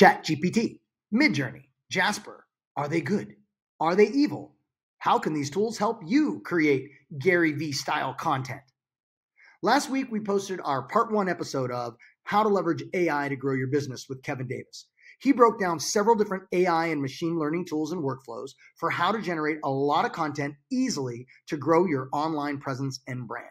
ChatGPT, Midjourney, Jasper. Are they good? Are they evil? How can these tools help you create Gary Vee style content? Last week, we posted our part 1 episode of How to Leverage AI to Grow Your Business with Kevin Davis. He broke down several different AI and machine learning tools and workflows for how to generate a lot of content easily to grow your online presence and brand.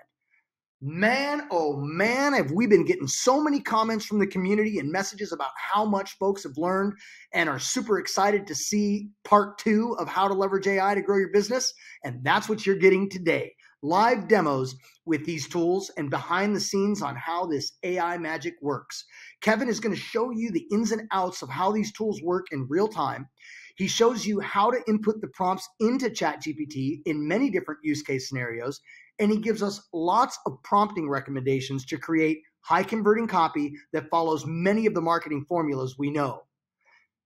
Man, oh man, have we been getting so many comments from the community and messages about how much folks have learned and are super excited to see part 2 of How to Leverage AI to Grow Your Business. And that's what you're getting today. Live demos with these tools and behind the scenes on how this AI magic works. Kevin is going to show you the ins and outs of how these tools work in real time. He shows you how to input the prompts into ChatGPT in many different use case scenarios. And he gives us lots of prompting recommendations to create high converting copy that follows many of the marketing formulas we know.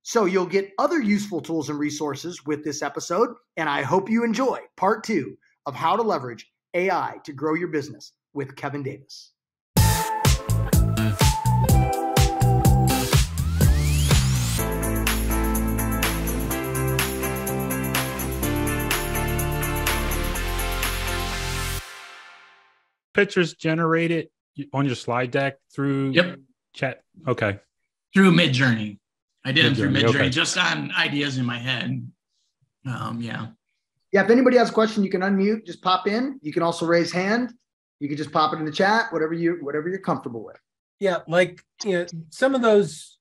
So you'll get other useful tools and resources with this episode. And I hope you enjoy part 2 of How to Leverage AI to Grow Your Business with Kevin Davis. Pictures generated on your slide deck through chat? Okay. Through Midjourney. I did them through Midjourney, okay. Just on ideas in my head. Yeah, if anybody has a question, you can unmute, just pop in. You can also raise hand. You can just pop it in the chat, whatever you're comfortable with. Yeah, like some of those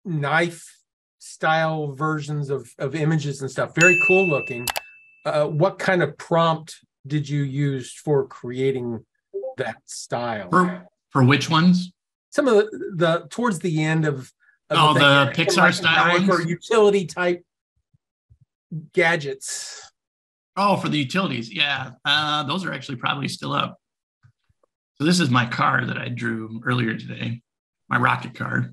knife style versions of images and stuff, very cool looking. What kind of prompt did you use for creating that style? For which ones? Some of the towards the end of the Pixar style ones? Or utility type gadgets. Oh, for the utilities. Yeah. Those are actually probably still up. So this is my car that I drew earlier today. My rocket car.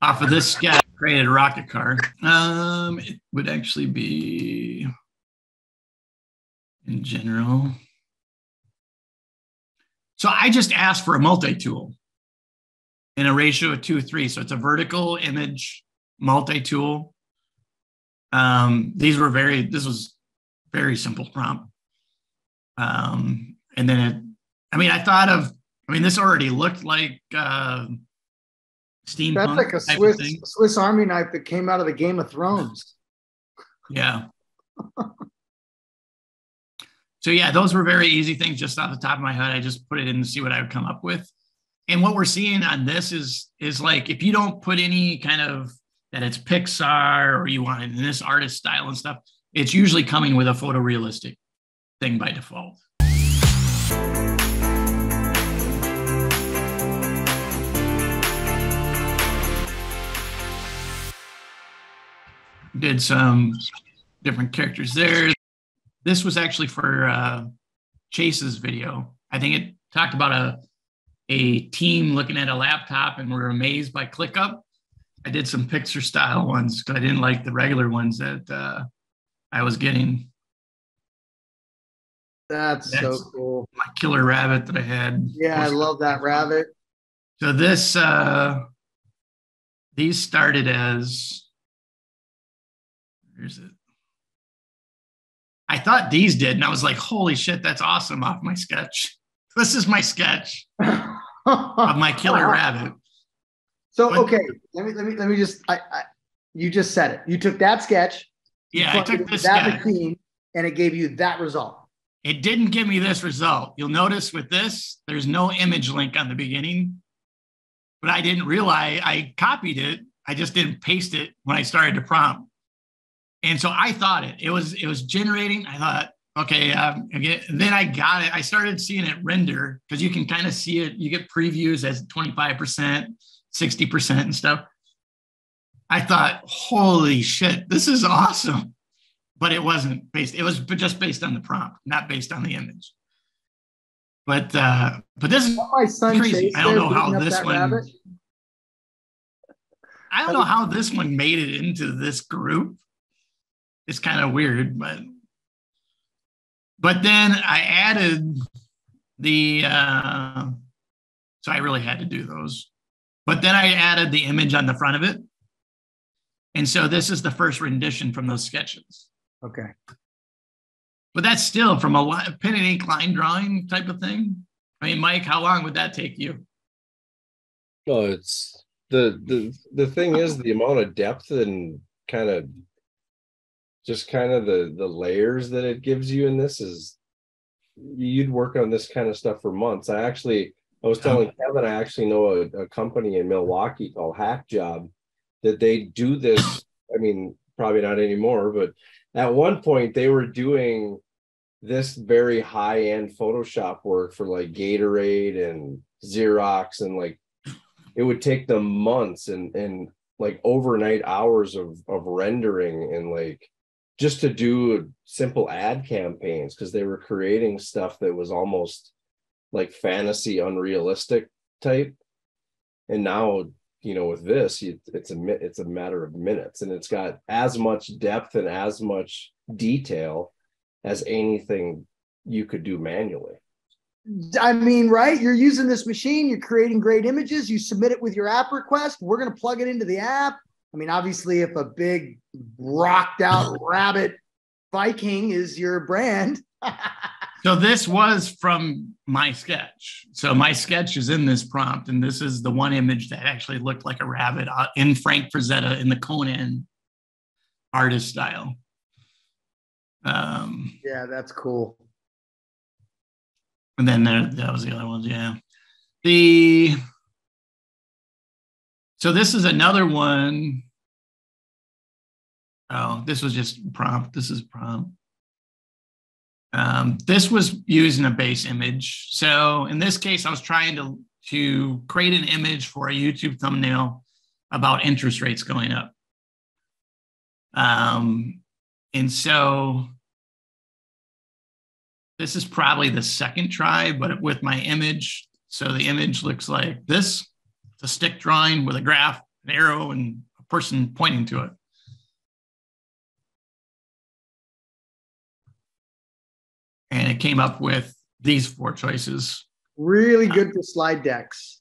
Off of this sketch, I created a rocket car. It would actually be in general. So I just asked for a multi-tool in a ratio of 2:3. So it's a vertical image multi-tool. This was very simple prompt. And then this already looked like steampunk. That's like a Swiss Army knife that came out of the Game of Thrones. Yeah. So yeah, those were very easy things just off the top of my head. I just put it in to see what I would come up with. And what we're seeing on this is like, if you don't put any kind of that it's Pixar or you want it in this artist style and stuff, it's usually coming with a photorealistic thing by default. Did some different characters there. This was actually for Chase's video. I think it talked about a team looking at a laptop and were amazed by ClickUp. I did some Pixar style ones because I didn't like the regular ones that I was getting. That's so cool. My killer rabbit that I had. Yeah, I love that rabbit. So these started as, where's it? I thought these did, and I was like, holy shit, that's awesome off my sketch. This is my sketch of my killer rabbit. So, okay, let me just, you just said it. You took that sketch. Yeah, I took this that sketch. machine, and it gave you that result. It didn't give me this result. You'll notice with this, there's no image link on the beginning, but I didn't realize I copied it. I just didn't paste it when I started to prompt. And so I thought it was generating. I thought, okay, then I got it. I started seeing it render because you can kind of see it. You get previews as 25%, 60% and stuff. I thought, holy shit, this is awesome. But it wasn't based. It was just based on the prompt, not based on the image. But this is my son crazy. I don't know how this one. Rabbit. I don't know how this one made it into this group. It's kind of weird, but then I added the. So I really had to do those. But then I added the image on the front of it. And so this is the first rendition from those sketches. Okay. But that's still from a pen and ink line drawing type of thing. I mean, Mike, how long would that take you? Well, it's the thing is the amount of depth and kind of the layers that it gives you in this is, you'd work on this kind of stuff for months. I was telling Kevin, I actually know a company in Milwaukee called Hack Job that they do this. I mean, probably not anymore, but at one point they were doing this very high-end Photoshop work for like Gatorade and Xerox, and like it would take them months and like overnight hours of rendering, and like just to do simple ad campaigns, because they were creating stuff that was almost like fantasy, unrealistic type. And now, you know, with this, it's a matter of minutes, and it's got as much depth and as much detail as anything you could do manually. I mean, right? You're using this machine, you're creating great images, you submit it with your app request, we're going to plug it into the app. I mean, obviously, if a big rocked out rabbit Viking is your brand. So this was from my sketch. So my sketch is in this prompt, and this is the one image that actually looked like a rabbit in Frank Frazetta in the Conan artist style. Yeah, that's cool. And then that was the other ones. Yeah. So this is another one. Oh, this was just prompt. This is prompt. This was using a base image. So in this case, I was trying to create an image for a YouTube thumbnail about interest rates going up. And so this is probably the second try, but with my image. So the image looks like this. It's a stick drawing with a graph, an arrow, and a person pointing to it. And it came up with these 4 choices. Really good for slide decks.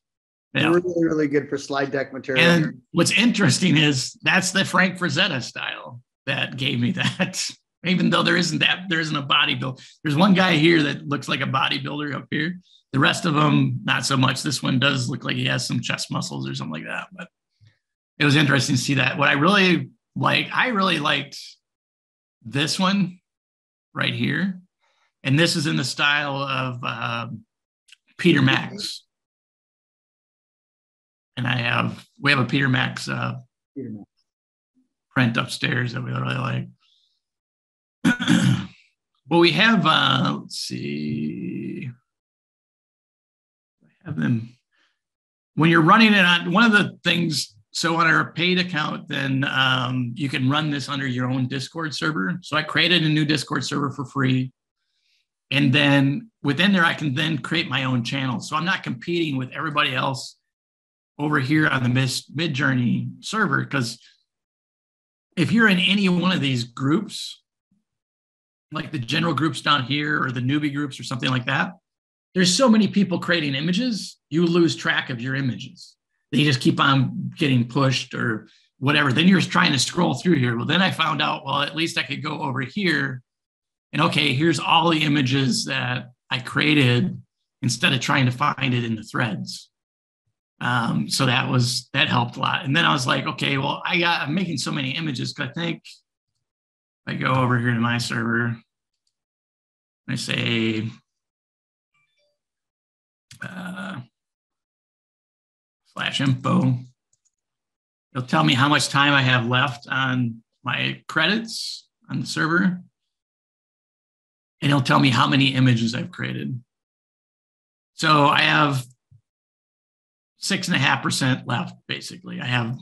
Yeah. Really, really good for slide deck material. And what's interesting is that's the Frank Frazetta style that gave me that. Even though there isn't a bodybuilder. There's one guy here that looks like a bodybuilder up here. The rest of them, not so much. This one does look like he has some chest muscles or something like that. But it was interesting to see that. What I really liked this one right here. And this is in the style of Peter Max. And we have a Peter Max print upstairs that we really like. Well, we have, let's see. I have them. When you're running it on, one of the things, so on our paid account, then you can run this under your own Discord server. So I created a new Discord server for free. And then within there, I can then create my own channel. So I'm not competing with everybody else over here on the Midjourney server, because if you're in any one of these groups, like the general groups down here or the newbie groups or something like that, there's so many people creating images, you lose track of your images. They just keep on getting pushed or whatever. Then you're trying to scroll through here. Well, then I found out, well, at least I could go over here and okay, here's all the images that I created instead of trying to find it in the threads. So that helped a lot. And then I was like, okay, well, I'm making so many images, because I think if I go over here to my server, I say, /info, it'll tell me how much time I have left on my credits on the server. And it'll tell me how many images I've created. So I have 6.5% left, basically. I have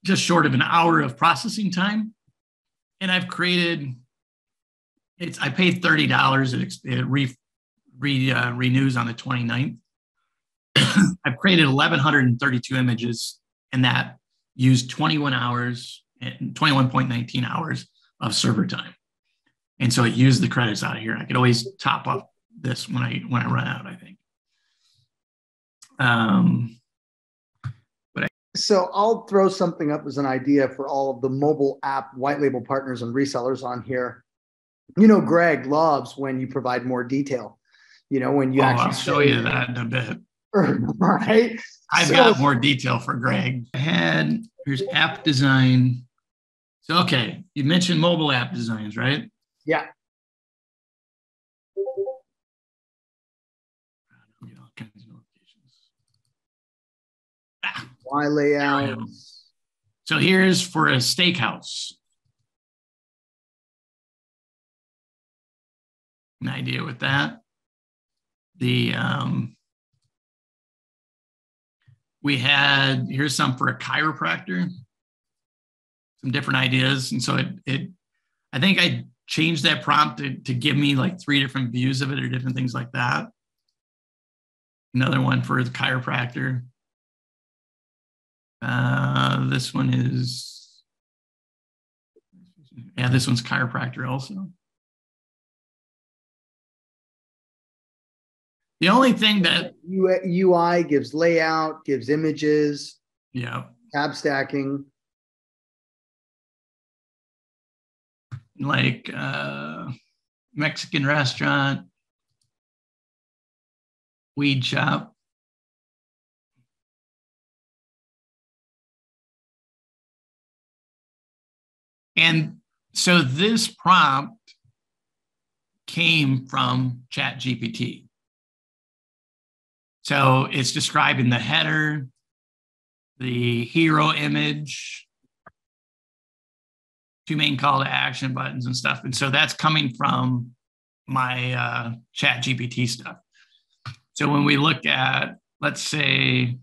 just short of an hour of processing time. And I've created, I paid $30. It renews on the 29th. I've created 1,132 images, and that used 21 hours and 21.19 hours of server time. And so it used the credits out of here. I could always top up this when I run out, I think. So I'll throw something up as an idea for all of the mobile app white label partners and resellers on here. Greg loves when you provide more detail. When you actually I'll show you that in a bit. Right. I've got more detail for Greg. Here's app design. So, okay, you mentioned mobile app designs, right? Yeah. Why layouts? So here's for a steakhouse. An idea with that. Here's some for a chiropractor. Some different ideas. And so I think I changed that prompt to give me like 3 different views of it or different things like that. Another one for the chiropractor. This one is, this one's chiropractor also. The only thing that UI gives layout, gives images, tab stacking. Like Mexican restaurant, weed shop. And so this prompt came from ChatGPT. So it's describing the header, the hero image, 2 main call to action buttons and stuff. And so that's coming from my ChatGPT stuff. So when we look at, let's say,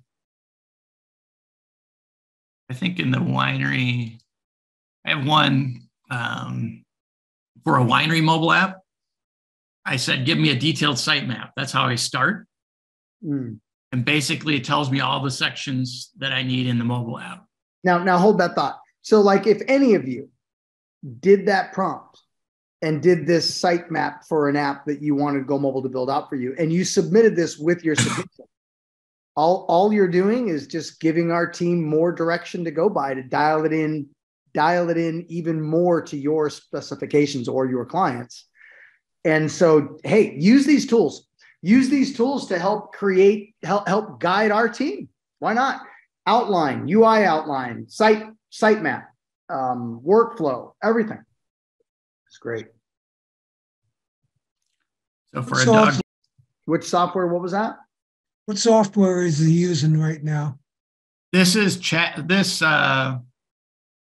I think in the winery, I have one for a winery mobile app. I said, give me a detailed sitemap. That's how I start. And basically it tells me all the sections that I need in the mobile app. Now hold that thought. So like if any of you did that prompt and did this sitemap for an app that you wanted Go Mobile to build out for you, and you submitted this with your submission, all you're doing is just giving our team more direction to go by to dial it in even more to your specifications or your clients. And so, hey, use these tools. Use these tools to help guide our team. Why not? Outline, UI outline, sitemap, workflow, everything. It's great. So for a dog, which software? What was that? What software is he using right now? This is chat.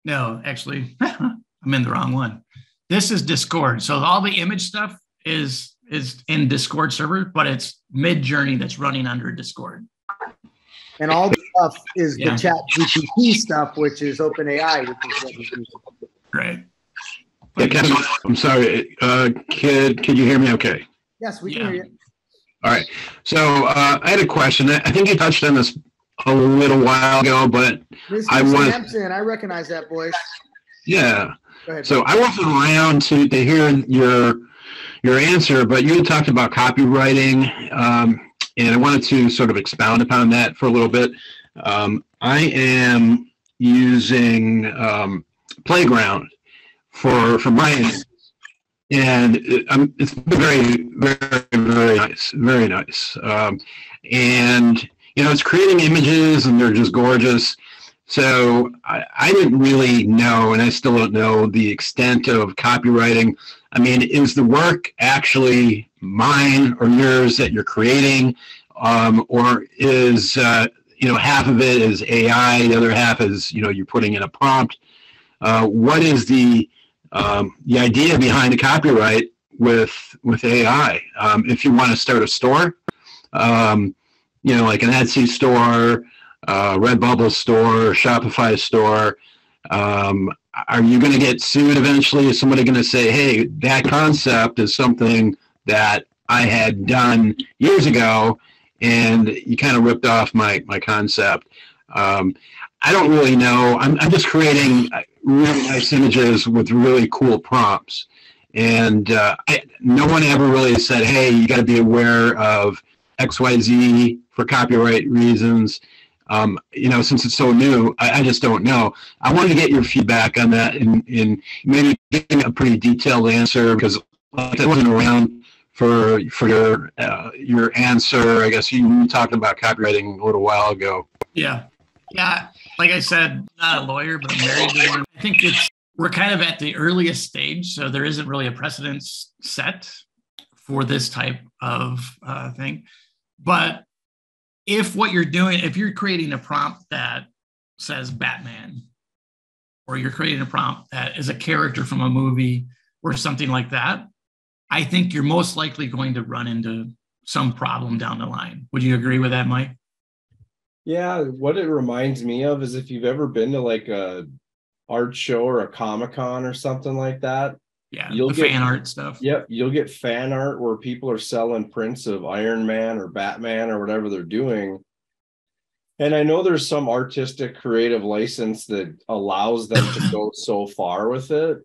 No, actually, I'm in the wrong one. This is Discord. So all the image stuff is in Discord server, but it's Midjourney that's running under Discord. And all the stuff is the ChatGPT stuff, which is OpenAI, which is what we use. Right. Yeah, Kevin, I'm sorry. Could you hear me okay? Yes, we can hear you. All right. So I had a question. I think you touched on this a little while ago, but Mr. Sampson, I recognize that voice. Yeah. Go ahead. So I wasn't around to hear your answer, but you had talked about copywriting, and I wanted to sort of expound upon that for a little bit. I am using Playground for my images, and it's very, very, very nice, very nice. And it's creating images, and they're just gorgeous. So I didn't really know, and I still don't know the extent of copywriting. I mean, is the work actually mine or yours that you're creating, or is half of it is AI, the other half is you're putting in a prompt? What is the idea behind the copyright with AI? If you want to start a store, like an Etsy store, Redbubble store, Shopify store, are you going to get sued eventually? Is somebody going to say, hey, that concept is something that I had done years ago, and you kind of ripped off my concept? I don't really know. I'm just creating really nice images with really cool prompts. And no one ever really said, hey, you got to be aware of XYZ for copyright reasons. Since it's so new, I just don't know. I wanted to get your feedback on that and maybe getting a pretty detailed answer, because I wasn't around for your answer. I guess you talked about copywriting a little while ago. Yeah. Like I said, not a lawyer, but I'm married to one. I think we're kind of at the earliest stage, so there isn't really a precedence set for this type of thing. But if what you're doing, if you're creating a prompt that says Batman, or you're creating a prompt that is a character from a movie or something like that, I think you're most likely going to run into some problem down the line. Would you agree with that, Mike? Yeah, what it reminds me of is if you've ever been to like a art show or a Comic-Con or something like that. Yeah, you'll get fan art stuff. Yep, you'll get fan art where people are selling prints of Iron Man or Batman or whatever they're doing. And I know there's some artistic creative license that allows them to go so far with it.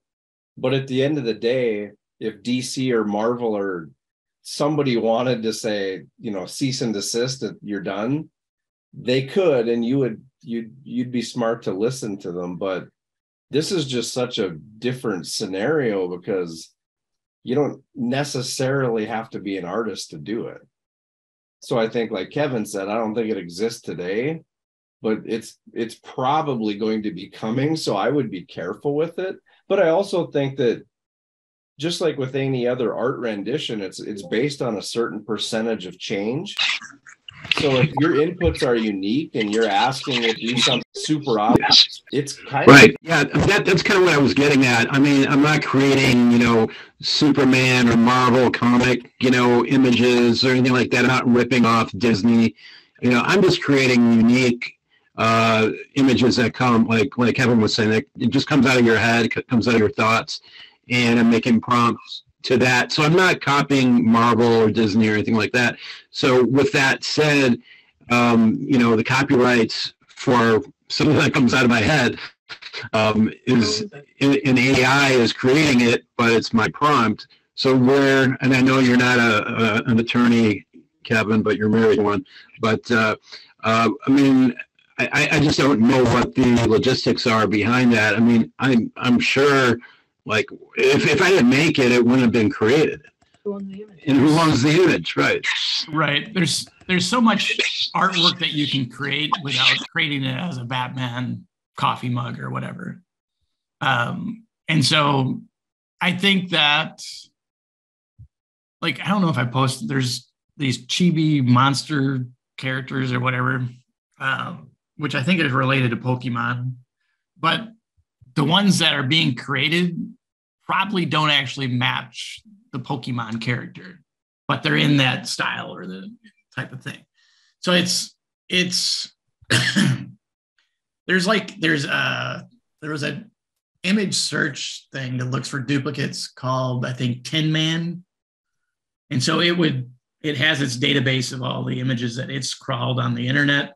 But at the end of the day, if DC or Marvel or somebody wanted to say, cease and desist, that you're done, they could, and you'd be smart to listen to them. But this is just such a different scenario because you don't necessarily have to be an artist to do it. So I think, like Kevin said, I don't think it exists today, but it's probably going to be coming. So I would be careful with it. But I also think that just like with any other art rendition, it's based on a certain percentage of change. So if your inputs are unique and you're asking it to do something super obvious, it's kind right. Yeah, that's kind of what I was getting at. I mean, I'm not creating, Superman or Marvel comic, images or anything like that. I'm not ripping off Disney. I'm just creating unique images that come, like Kevin was saying, it just comes out of your head, it comes out of your thoughts, and I'm making prompts to that. So I'm not copying Marvel or Disney or anything like that. So with that said, the copyrights for something that comes out of my head is an AI is creating it, but it's my prompt. So and I know you're not an attorney, Kevin, but you're married to one. But I just don't know what the logistics are behind that. I mean, I'm sure. Like, if I didn't make it, it wouldn't have been created. And who owns the image, right? Right. There's so much artwork that you can create without creating it as a Batman coffee mug or whatever. And so I think that, like, I don't know if I posted, there's these chibi monster characters or whatever, which I think is related to Pokemon. But the ones that are being created probably don't actually match the Pokemon character, but they're in that style or the type of thing. So it's there was an image search thing that looks for duplicates called, I think, Tin Man. And so it has its database of all the images that it's crawled on the internet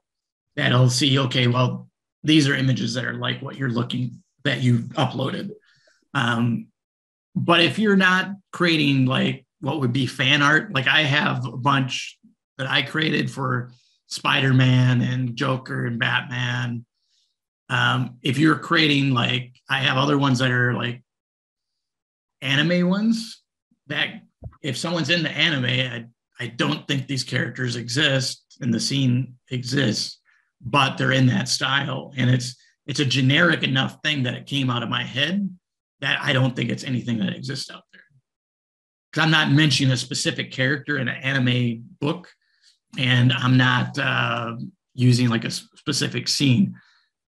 that'll see, okay, well, these are images that are like what you're looking that you uploaded. But if you're not creating like what would be fan art, like I have a bunch that I created for Spider-Man and Joker and Batman. If you're creating, like, I have other ones that are like anime ones that if someone's into anime, I don't think these characters exist and the scene exists, but they're in that style. And it's a generic enough thing that it came out of my head that I don't think it's anything that exists out there. Because I'm not mentioning a specific character in an anime book, and I'm not using like a specific scene.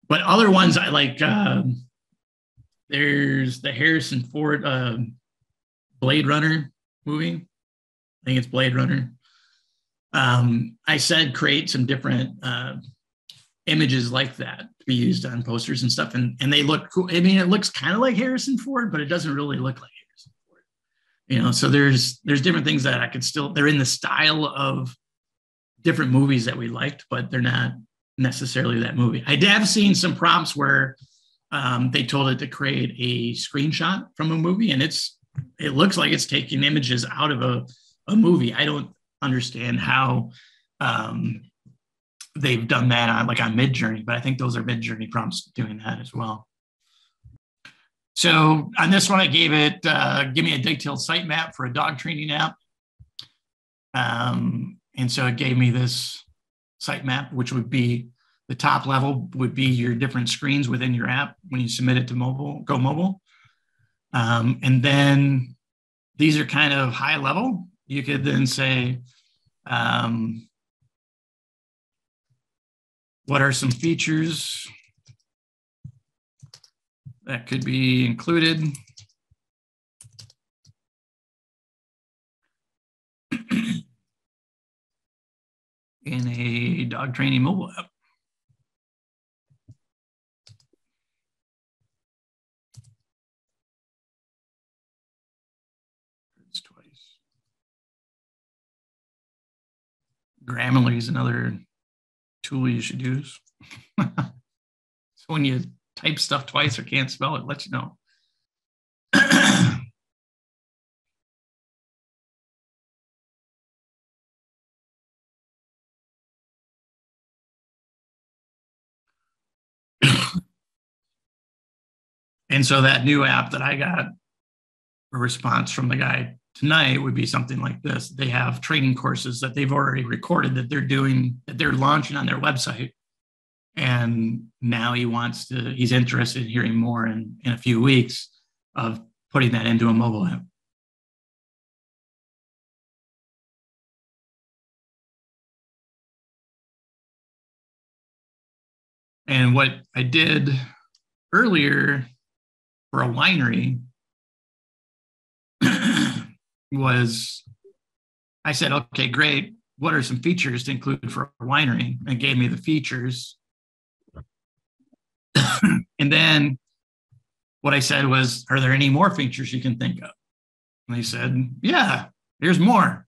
But other ones I like, there's the Harrison Ford Blade Runner movie. I think it's Blade Runner. I said create some different images like that to be used on posters and stuff, and they look cool. I mean, it looks kind of like Harrison Ford, but it doesn't really look like Harrison Ford. So there's different things that I could still, they're in the style of different movies that we liked, but they're not necessarily that movie. I have seen some prompts where they told it to create a screenshot from a movie, and it looks like it's taking images out of a movie. I don't understand how they've done that on Midjourney, but I think those are Midjourney prompts doing that as well. So on this one, I gave it, give me a detailed sitemap for a dog training app. And so it gave me this sitemap, which would be the top level would be your different screens within your app when you submit it to Go Mobile. And then these are kind of high level. You could then say, what are some features that could be included? In a dog training mobile app. It's twice. Grammarly is another tool you should use. So when you type stuff twice or can't spell it, it lets you know. And so that new app that I got a response from the guy tonight would be something like this. They have training courses that they've already recorded that they're doing, that they're launching on their website. And now he's interested in hearing more in a few weeks of putting that into a mobile app. And what I did earlier for a winery was I said, okay, great. What are some features to include for a winery? And it gave me the features. And then what I said was, are there any more features you can think of? And they said, yeah, there's more.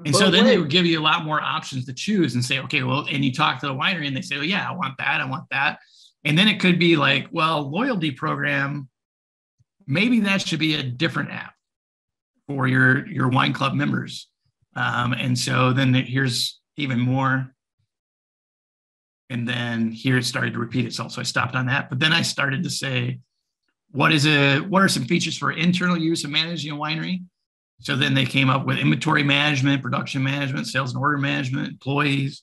And so then they would give you a lot more options to choose and say, okay, well, and you talk to the winery and they say, well, yeah, I want that. I want that. And then it could be like, well, loyalty program, maybe that should be a different app for your wine club members. And so then here's even more. And then here it started to repeat itself. So I stopped on that. But then I started to say, what are some features for internal use of managing a winery? So then they came up with inventory management, production management, sales and order management, employees,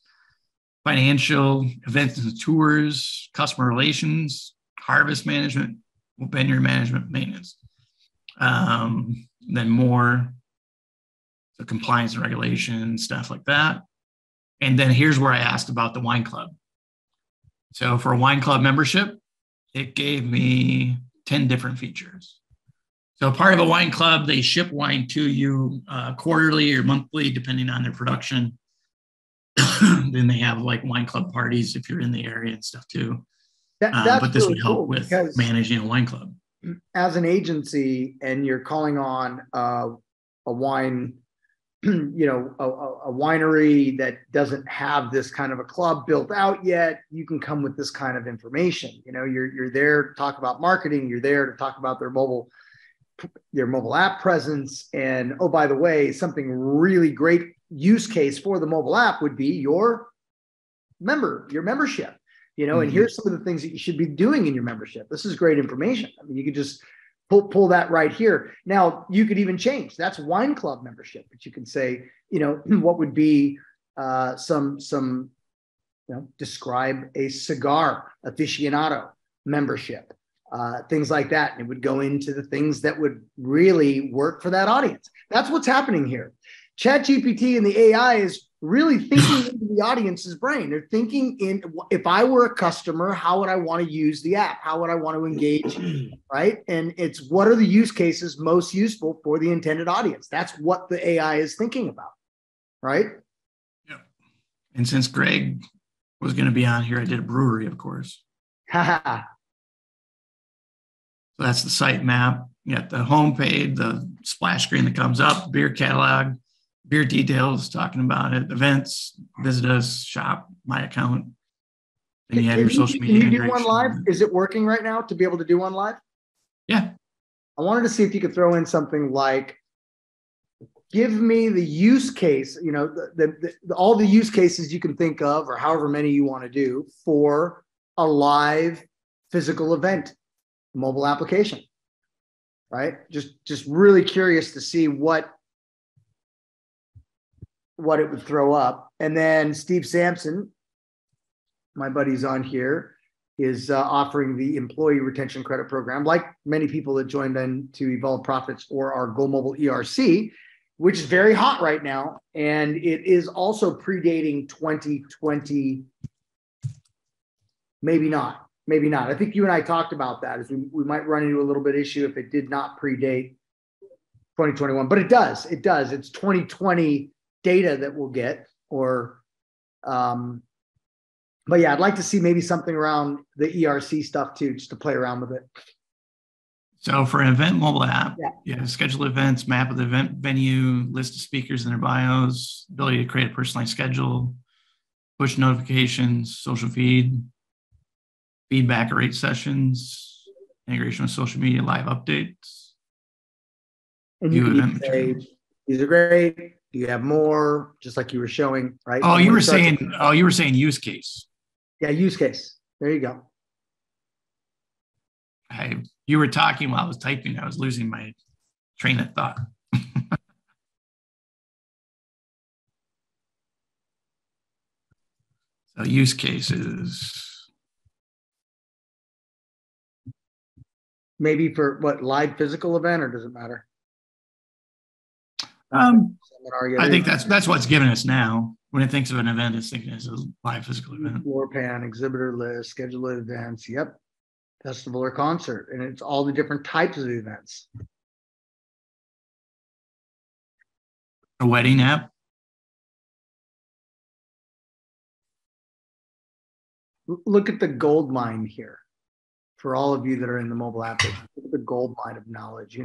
financial, events and tours, customer relations, harvest management, vineyard management, maintenance. Then more, so compliance and regulation, stuff like that. And then here's where I asked about the wine club. So for a wine club membership, it gave me 10 different features. So part of a wine club, they ship wine to you quarterly or monthly, depending on their production. Then they have like wine club parties if you're in the area and stuff too. But this really would help with managing a wine club. As an agency, and you're calling on a wine, a winery that doesn't have this kind of a club built out yet, you can come with this kind of information. You're there to talk about marketing. You're there to talk about their mobile app presence. And oh, by the way, something really great use case for the mobile app would be your membership. And here's some of the things that you should be doing in your membership. This is great information. I mean, you could just pull that right here. Now, you could even change. That's wine club membership, but you can say, what would be describe a cigar aficionado membership, things like that. And it would go into the things that would really work for that audience. That's what's happening here. ChatGPT and the AI is really thinking into the audience's brain. They're thinking in, if I were a customer, how would I want to use the app? How would I want to engage, right? And it's what are the use cases most useful for the intended audience? That's what the AI is thinking about, right? Yeah. And since Greg was going to be on here, I did a brewery, of course. So that's the sitemap. You got the homepage, the splash screen that comes up, beer catalog, beer details, talking about it, events, visit us, shop, my account. And you have your social media. Can you do one live? Is it working right now to be able to do one live? Yeah. I wanted to see if you could throw in something like give me the use case, all the use cases you can think of, or however many you want to do for a live physical event, mobile application, right? Just really curious to see what it would throw up. And then Steve Sampson, my buddy's on here, is offering the employee retention credit program, like many people that joined in to Evolve Profits or our Go Mobile ERC, which is very hot right now. And it is also predating 2020. Maybe not. I think you and I talked about that, as we might run into a little bit issue if it did not predate 2021, but it does. It's 2020 data that we'll get, but yeah, I'd like to see maybe something around the ERC stuff too, just to play around with it. So for an event mobile app, schedule events, map of the event venue, list of speakers and their bios, ability to create a personalized schedule, push notifications, social feedback or rate sessions, integration with social media, live updates. And you can say, these are great. Do you have more? Just like you were showing, right? Oh, you were saying use case. Yeah, use case. There you go. You were talking while I was typing. I was losing my train of thought. So use cases. Maybe for what, live physical event, or does it matter? I think that's what's given us now. When it thinks of an event, it's thinking it's a live physical event. Floor plan, exhibitor list, schedule events. Yep. Festival or concert. And it's all the different types of events. A wedding app. Look at the gold mine here. For all of you that are in the mobile app, look at the gold mine of knowledge.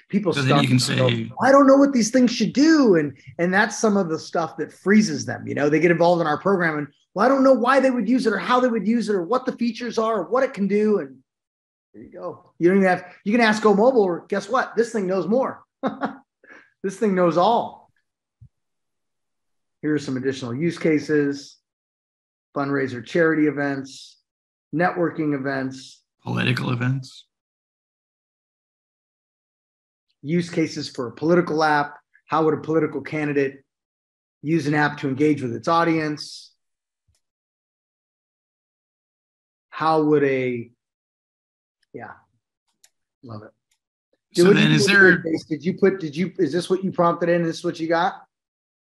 People so then you can say, I don't know what these things should do. And that's some of the stuff that freezes them. They get involved in our program and, well, I don't know why they would use it or how they would use it or what the features are or what it can do. And there you go. You can ask Go Mobile, or guess what? This thing knows more. This thing knows all. Here are some additional use cases: fundraiser, charity events, networking events, political events, use cases for a political app. How would a political candidate use an app to engage with its audience? How would love it. So then is this what you prompted in? Is this what you got?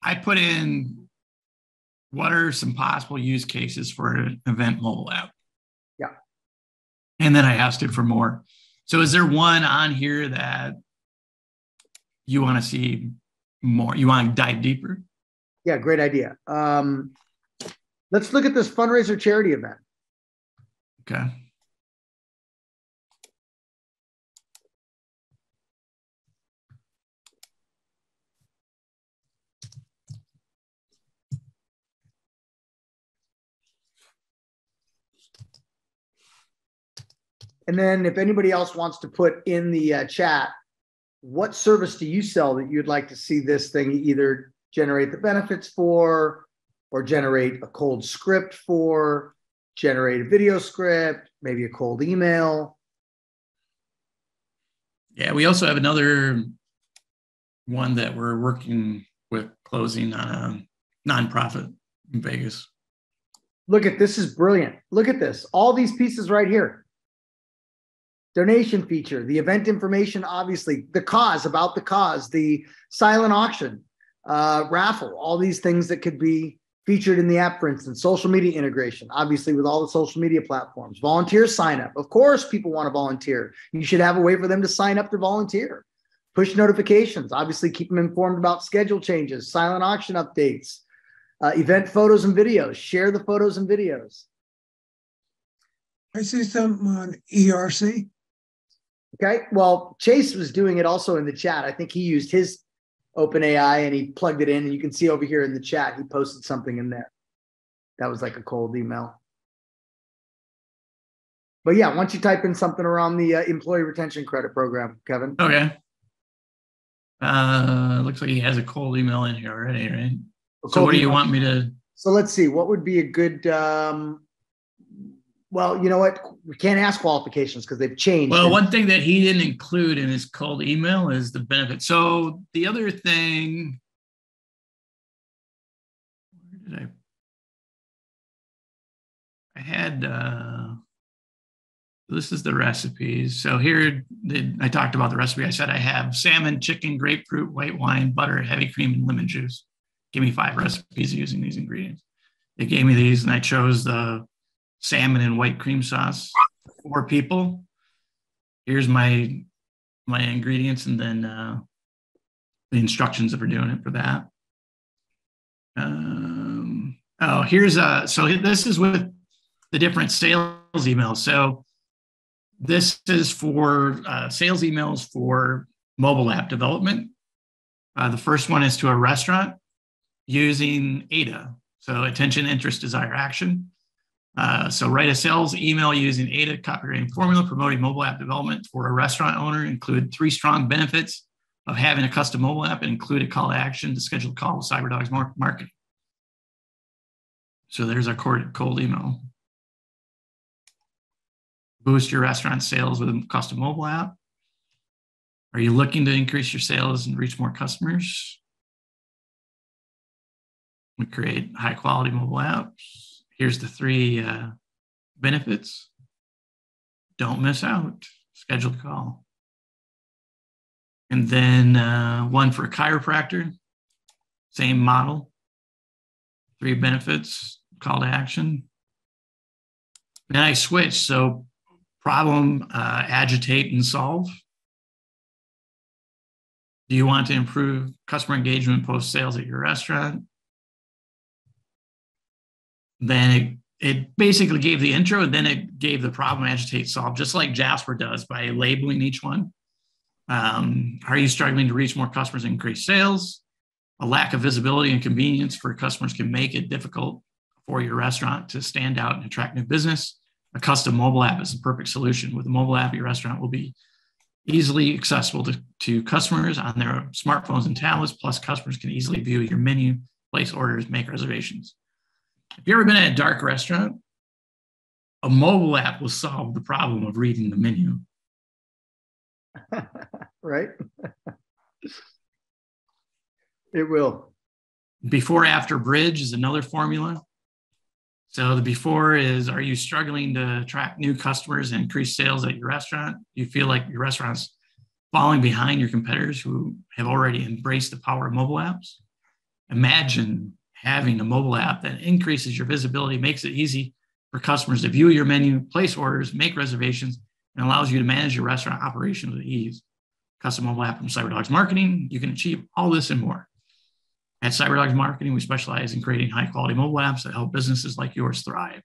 I put in, what are some possible use cases for an event mobile app? Yeah. And then I asked it for more. So is there one on here that you want to see more? You want to dive deeper? Yeah, great idea. Let's look at this fundraiser charity event. Okay. And then if anybody else wants to put in the chat, what service do you sell that you'd like to see this thing either generate the benefits for, or generate a cold script for, generate a video script, maybe a cold email? Yeah, we also have another one that we're working with closing on a nonprofit in Vegas. Look at this, is brilliant. Look at this. All these pieces right here. Donation feature, the event information, obviously, the cause, about the cause, the silent auction, raffle, all these things that could be featured in the app, for instance, social media integration, obviously with all the social media platforms, volunteer sign up. Of course, people want to volunteer. You should have a way for them to sign up to volunteer. Push notifications, obviously keep them informed about schedule changes, silent auction updates, event photos and videos, share the photos and videos. I see something on ERC. Okay, well, Chase was doing it also in the chat. I think he used his OpenAI and he plugged it in, and you can see over here in the chat, he posted something in there. That was like a cold email. But yeah, once you type in something around the employee retention credit program, Kevin. Okay. Looks like he has a cold email in here already, right? So what do you want me to? So let's see, what would be a good, well, you know what? We can't ask qualifications because they've changed. Well, one thing that he didn't include in his cold email is the benefit. So the other thing, where did I had, this is the recipes. So here, I talked about the recipe. I said I have salmon, chicken, grapefruit, white wine, butter, heavy cream, and lemon juice. Give me 5 recipes using these ingredients. They gave me these, and I chose the salmon and white cream sauce for 4 people. Here's my ingredients, and then the instructions if we're doing it for that. Here's so this is with the different sales emails. So this is for sales emails for mobile app development. The first one is to a restaurant using ADA. So attention, interest, desire, action. So write a sales email using ADA copywriting formula promoting mobile app development for a restaurant owner. Include 3 strong benefits of having a custom mobile app and include a call to action to schedule a call with CyberDogs Marketing. So there's our cold email. Boost your restaurant sales with a custom mobile app. Are you looking to increase your sales and reach more customers? We create high quality mobile apps. Here's the 3 benefits. Don't miss out. Schedule a call. And then one for a chiropractor. Same model. 3 benefits. Call to action. Then I switch. So problem, agitate, and solve. Do you want to improve customer engagement post-sales at your restaurant? Then it basically gave the intro, and then it gave the problem, agitate, solve, just like Jasper does by labeling each one. Are you struggling to reach more customers and increase sales? A lack of visibility and convenience for customers can make it difficult for your restaurant to stand out and attract new business. A custom mobile app is the perfect solution. With a mobile app, your restaurant will be easily accessible to customers on their smartphones and tablets. Plus, customers can easily view your menu, place orders, make reservations. If you've ever been at a dark restaurant, a mobile app will solve the problem of reading the menu. Right? It will. Before after bridge is another formula. So the before is, are you struggling to attract new customers and increase sales at your restaurant? You feel like your restaurant's falling behind your competitors who have already embraced the power of mobile apps? Imagine having a mobile app that increases your visibility, makes it easy for customers to view your menu, place orders, make reservations, and allows you to manage your restaurant operations with ease. Custom mobile app from CyberDogs Marketing. You can achieve all this and more. At CyberDogs Marketing, we specialize in creating high-quality mobile apps that help businesses like yours thrive.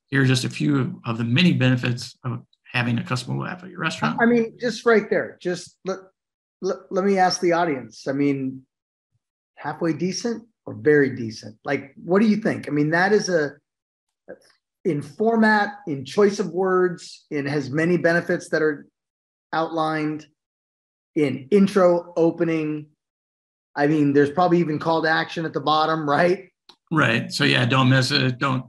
Here are just a few of the many benefits of having a custom mobile app at your restaurant. I mean, just right there, just let me ask the audience. I mean, halfway decent or very decent? Like, what do you think? I mean, that is in format, in choice of words, it has many benefits that are outlined in intro, opening. I mean, there's probably even call to action at the bottom, right? Right. So yeah, don't miss it. Don't.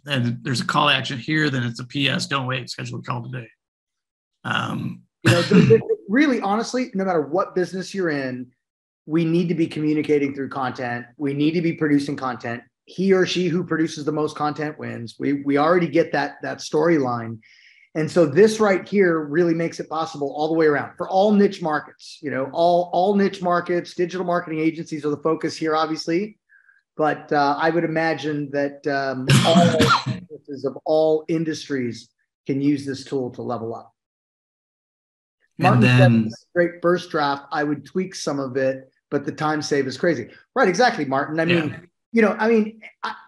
And there's a call to action here. Then it's a PS. Don't wait. Schedule a call today. Really, honestly, no matter what business you're in, we need to be communicating through content. We need to be producing content. He or she who produces the most content wins. We already get that storyline. And so this right here really makes it possible all the way around for all niche markets, all niche markets. Digital marketing agencies are the focus here, obviously. But I would imagine that all businesses of all industries can use this tool to level up. Martin said, great first draft. I would tweak some of it, but the time save is crazy. Right, exactly, Martin. I mean,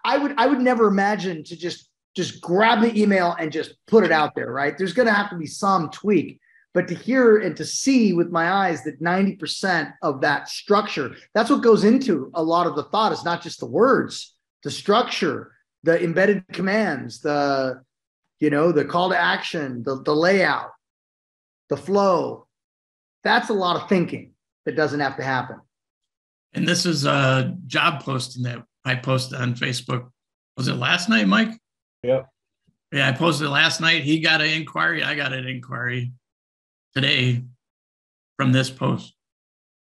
I would never imagine to just grab the email and just put it out there, right? There's going to have to be some tweak. But to hear and to see with my eyes that 90% of that structure, that's what goes into a lot of the thought. It's not just the words, the structure, the embedded commands, the call to action, the layout, the flow. That's a lot of thinking. that doesn't have to happen. And this is a job posting that I posted on Facebook. Was it last night, Mike? Yep. Yeah, I posted it last night. He got an inquiry. I got an inquiry today from this post.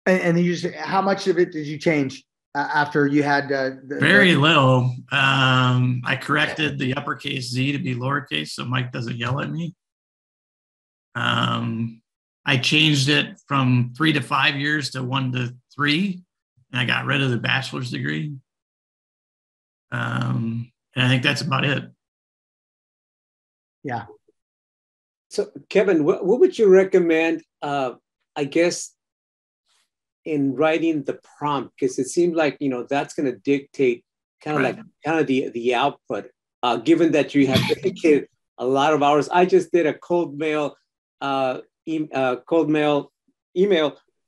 And you just, how much of it did you change after you had very little? I corrected the uppercase Z to be lowercase so Mike doesn't yell at me. I changed it from 3 to 5 years to 1 to 3, and I got rid of the bachelor's degree. And I think that's about it. Yeah. So, Kevin, what would you recommend, I guess, in writing the prompt? Because it seems like, that's going to dictate kind of the output, given that you have dedicated a lot of hours. I just did a cold mail email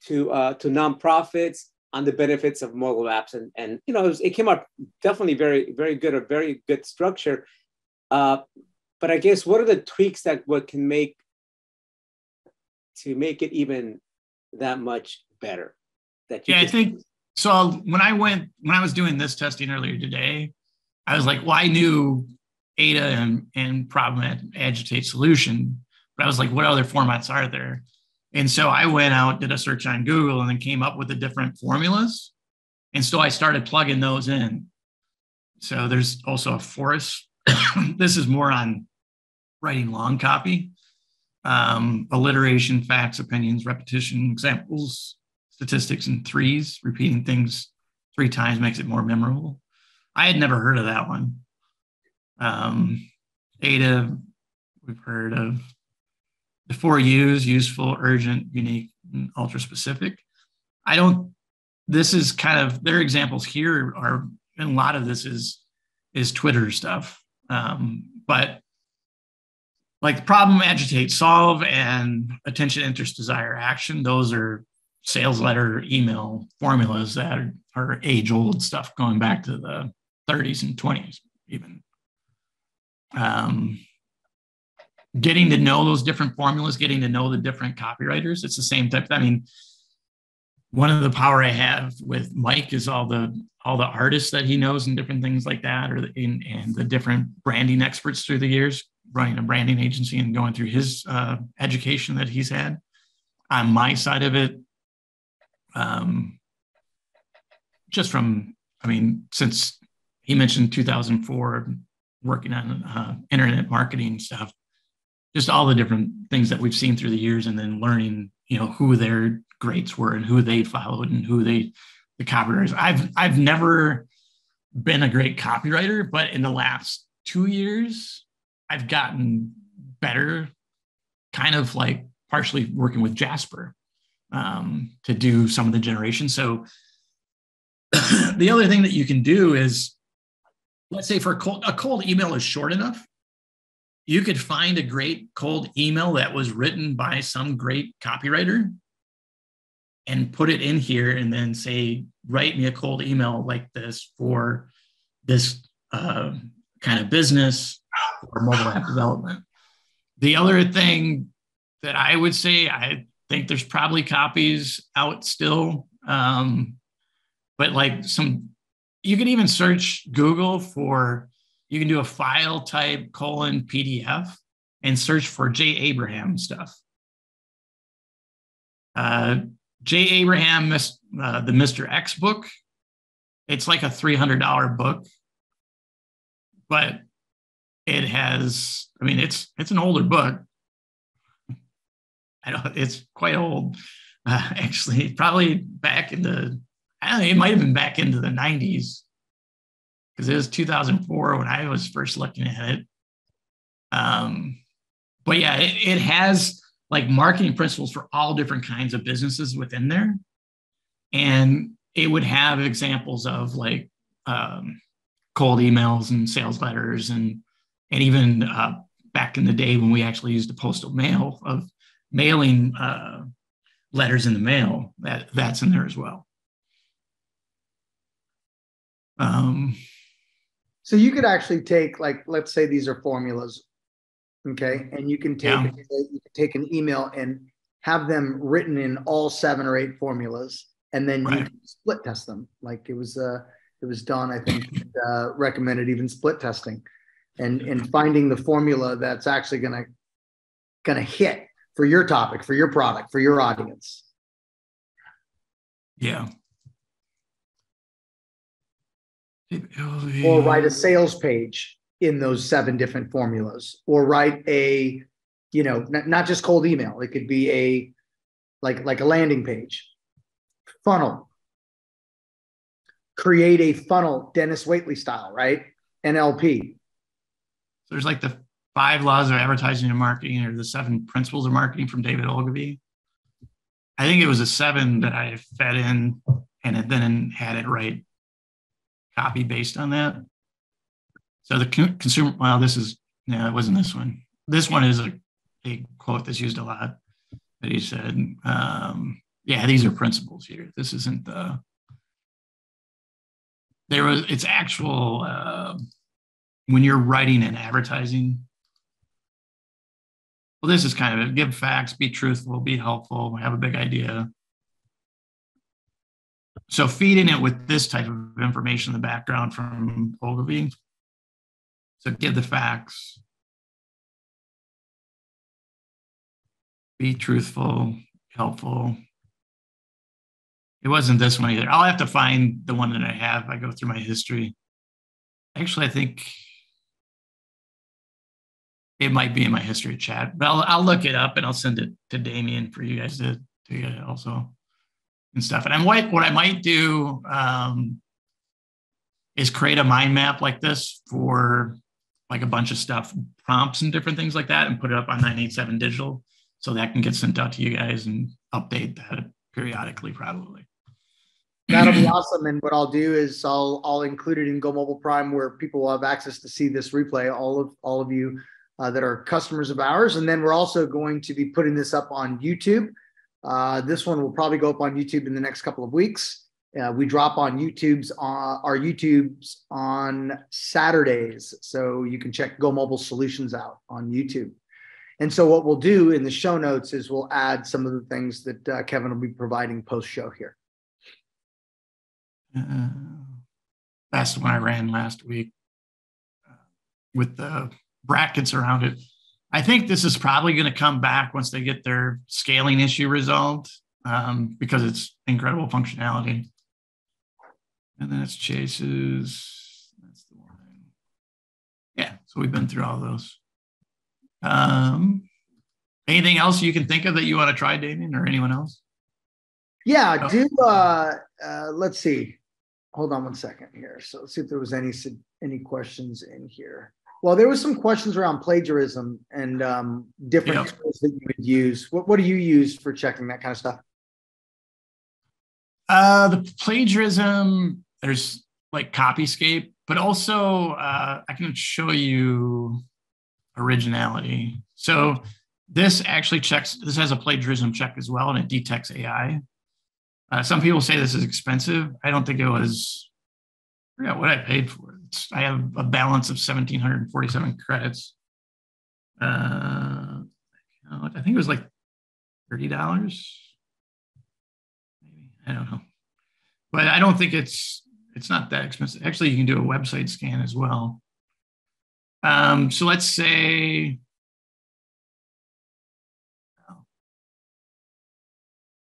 to nonprofits on the benefits of mobile apps, and it came out definitely very, very good, a very good structure. But I guess, what are the tweaks that can make it even that much better? I think so. When I was doing this testing earlier today, I was like, well, I knew Ada and problem agitate solution, but I was like, what other formats are there? And so I went out, did a search on Google, and then came up with the different formulas. And so I started plugging those in. So there's also a forest. This is more on writing long copy, alliteration, facts, opinions, repetition, examples, statistics in threes. Repeating things 3 times makes it more memorable. I had never heard of that one. Ada, we've heard of. The 4 U's: useful, urgent, unique, and ultra specific. This is kind of, their examples here are, and a lot of this is Twitter stuff. But like problem, agitate, solve, and attention, interest, desire, action, those are sales letter, email formulas that are age-old stuff going back to the 30s and 20s even. Getting to know those different formulas, getting to know the different copywriters, it's the same type. I mean, one of the power I have with Mike is all the artists that he knows and different things like that, and the different branding experts through the years, running a branding agency and going through his education that he's had. On my side of it, just from, since he mentioned 2004, working on internet marketing stuff, just all the different things that we've seen through the years, and then learning, who their greats were and who they followed and who the copywriters. I've never been a great copywriter, but in the last 2 years, I've gotten better, kind of like partially working with Jasper to do some of the generation. So the other thing that you can do is, let's say for a cold email is short enough, you could find a great cold email that was written by some great copywriter and put it in here, and then say, write me a cold email like this for this kind of business or mobile app development. The other thing that I would say, I think there's probably copies out still, but like you can even search Google for, you can do a file type : PDF and search for J. Abraham stuff. J. Abraham, the Mr. X book, it's like a $300 book, but it has, it's an older book. It's quite old, actually, probably back in it might have been back into the 90s, because it was 2004 when I was first looking at it. But yeah, it has like marketing principles for all different kinds of businesses within there. And it would have examples of like cold emails and sales letters, and even back in the day when we actually used the postal mail, of mailing letters in the mail, that's in there as well. So you could actually take, like, let's say these are formulas, okay, and you can take an email and have them written in all 7 or 8 formulas, and then you can split test them. Like it was Don, I think, recommended even split testing, and finding the formula that's actually gonna hit for your topic, for your product, for your audience. Yeah. Or write a sales page in those 7 different formulas, or write a, not just cold email. It could be a like a landing page, funnel. Create a funnel, Dennis Waitley style, right? NLP. So there's like the 5 laws of advertising and marketing, or the 7 principles of marketing from David Ogilvy. I think it was a 7 that I fed in, and then had it write copy based on that. So the consumer, well, it wasn't this one. This one is a quote that's used a lot, that he said, these are principles here. This isn't it's actual, when you're writing and advertising. Well, this is kind of it. Give facts, be truthful, be helpful, have a big idea. So feeding it with this type of information in the background from Ogilvy. So give the facts, be truthful, helpful. It wasn't this one either. I'll have to find the one that I have. I go through my history. Actually, I think it might be in my history chat, but I'll look it up and I'll send it to Damien for you guys to get also and stuff. And what I might do is create a mind map like this for like a bunch of stuff, prompts and different things like that, and put it up on 987 Digital, so that can get sent out to you guys and update that periodically, probably. That'll be awesome. And what I'll do is I'll include it in Go Mobile Prime, where people will have access to see this replay, all of you that are customers of ours. And then we're also going to be putting this up on YouTube. This one will probably go up on YouTube in the next couple of weeks. We drop on our YouTubes on Saturdays, so you can check Go Mobile Solutions out on YouTube. And so what we'll do in the show notes is we'll add some of the things that Kevin will be providing post-show here. That's the one I ran last week with the brackets around it. I think this is probably going to come back once they get their scaling issue resolved, because it's incredible functionality. And then it's chases. That's the one. Yeah, so we've been through all those. Anything else you can think of that you want to try, Damien, or anyone else? Yeah, let's see. Hold on one second here. So let's see if there was any questions in here. Well, there was some questions around plagiarism and different tools that you would use. What do you use for checking that kind of stuff? The plagiarism, there's like Copyscape, but also I can show you originality. So this actually this has a plagiarism check as well, and it detects AI. Some people say this is expensive. I don't think it was. I forgot what I paid for it. I have a balance of 1,747 credits. I think it was like $30. Maybe, I don't know. But I don't think it's not that expensive. Actually, you can do a website scan as well. So let's say,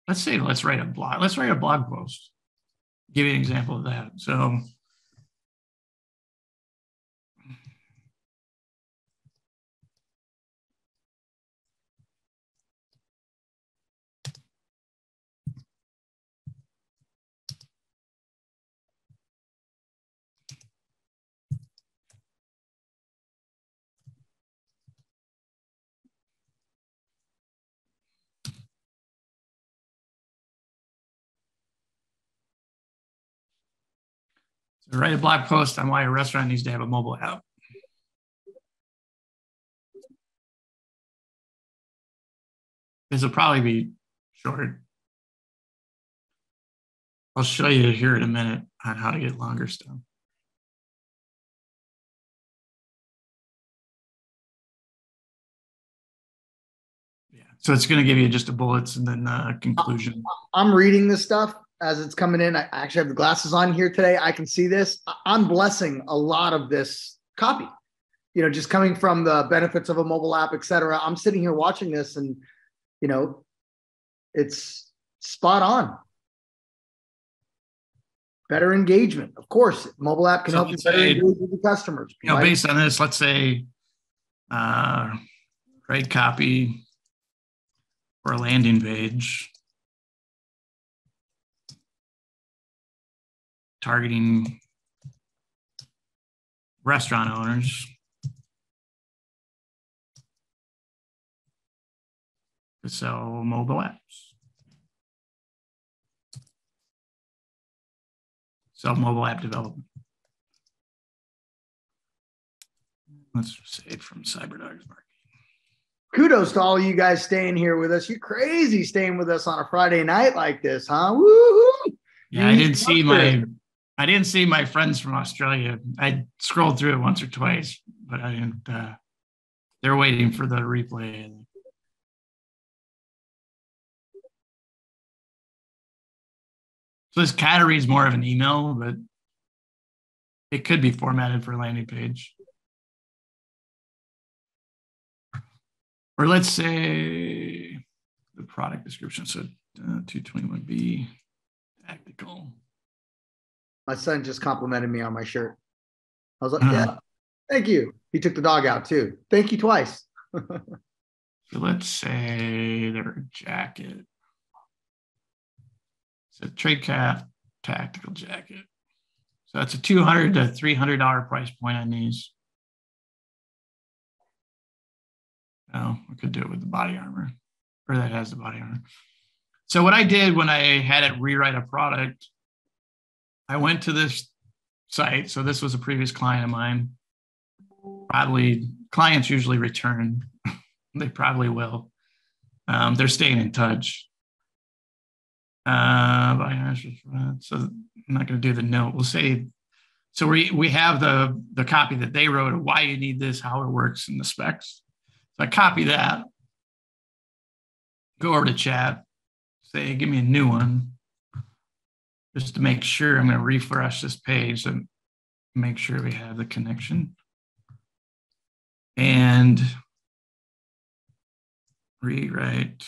let's write a blog. Let's write a blog post. Give you an example of that. So write a blog post on why a restaurant needs to have a mobile app. This will probably be short. I'll show you here in a minute on how to get longer stuff. Yeah. So it's going to give you just the bullets and then the conclusion. I'm reading this stuff as it's coming in. I actually have the glasses on here today. I can see this. I'm blessing a lot of this copy, just coming from the benefits of a mobile app, et cetera. I'm sitting here watching this and, it's spot on. Better engagement. Of course, mobile app can help you better engage with the customers. Based on this, let's say, write copy for a landing page targeting restaurant owners to sell mobile apps. Sell mobile app development. Let's save from CyberDogs Marketing. Kudos to all you guys staying here with us. You're crazy staying with us on a Friday night like this, huh? Woo-hoo! Yeah, I didn't see my friends from Australia. I scrolled through it once or twice, but I didn't. They're waiting for the replay. So this kind of reads more of an email, but it could be formatted for a landing page. Or let's say the product description. So 221B, tactical. My son just complimented me on my shirt. I was like, yeah, thank you. He took the dog out too. Thank you twice. So let's say their jacket. It's a trade cap tactical jacket. So that's a $200 to $300 price point on these. Oh, I could do it with the body armor, or that has the body armor. So what I did when I had it rewrite a product, I went to this site. So this was a previous client of mine. Probably clients usually return. They probably will. They're staying in touch. So I'm not going to do the note. We'll say, so we have the copy that they wrote of why you need this, how it works, and the specs. So I copy that, go over to chat, say, give me a new one, just to make sure. I'm going to refresh this page and make sure we have the connection. And rewrite.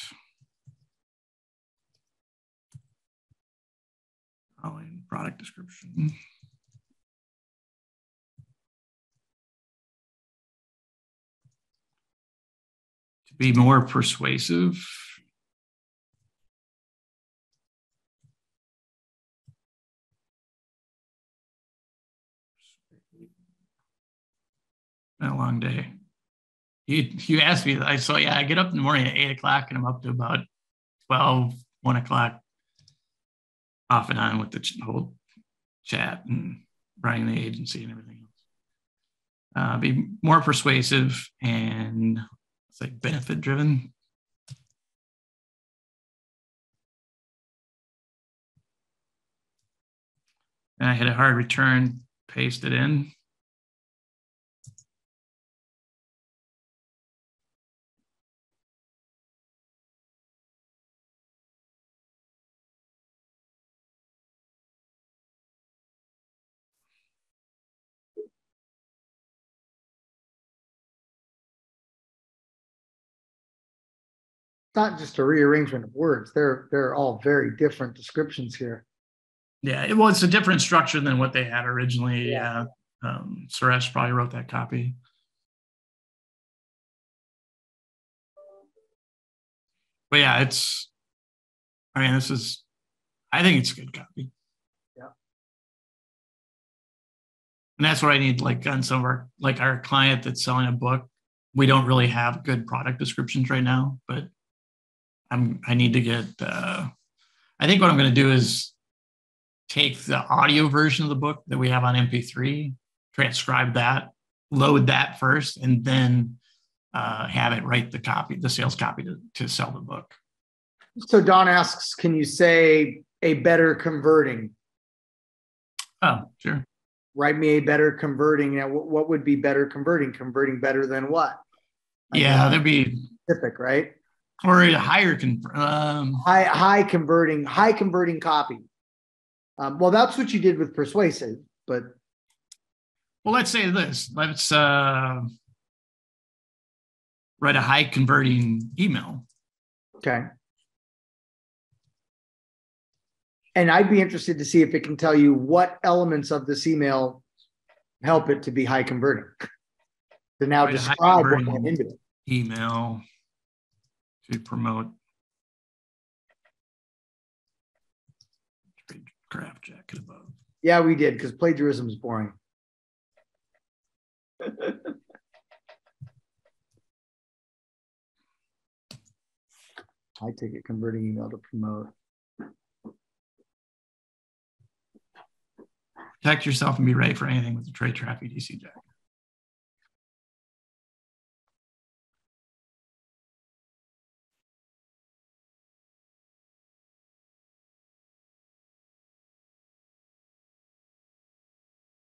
Product description. To be more persuasive. Been a long day. You asked me, I get up in the morning at 8 o'clock and I'm up to about 12, 1 o'clock. Off and on with the whole chat and running the agency and everything else. Be more persuasive and it's like benefit driven. And I hit a hard return, paste it in. Not just a rearrangement of words. They're all very different descriptions here. Yeah, it's a different structure than what they had originally. Yeah. Suresh probably wrote that copy. But yeah, I think it's a good copy. Yeah. And that's what I need, like on some of our client that's selling a book. We don't really have good product descriptions right now, but I need to get, I think what I'm going to do is take the audio version of the book that we have on MP3, transcribe that, load that first, and then have it write the sales copy to sell the book. So Don asks, can you say a better converting? Oh, sure. Write me a better converting. Now, what would be better converting? Converting better than what? That'd be specific, right? Or a higher high converting copy. Well, that's what you did with persuasive, but well, let's say this. Let's write a high converting email. Okay. And I'd be interested to see if it can tell you what elements of this email help it to be high converting. To now describe what went into it. Email to promote craft jacket above. Yeah, we did, because plagiarism is boring. I take a converting email to promote. Protect yourself and be ready for anything with the trade traffic DC jacket.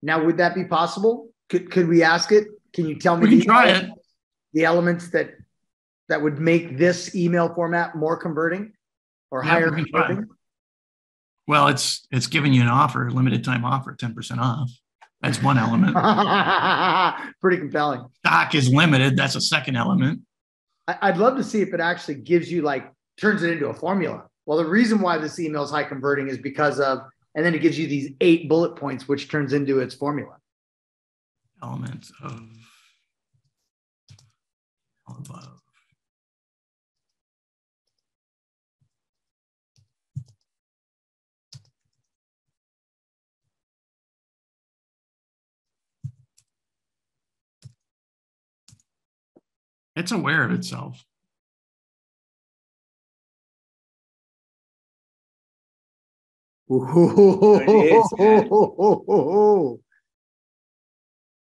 Now, would that be possible? Could we ask it? Can you tell me? We can try it. The elements that would make this email format more converting or higher converting? Well, it's giving you an offer, limited time offer, 10% off. That's one element. Pretty compelling. Stock is limited. That's a second element. I'd love to see if it actually gives you, like, turns it into a formula. Well, the reason why this email is high converting is because of, and then it gives you these 8 bullet points, which turns into its formula. Elements of above. It's aware of itself.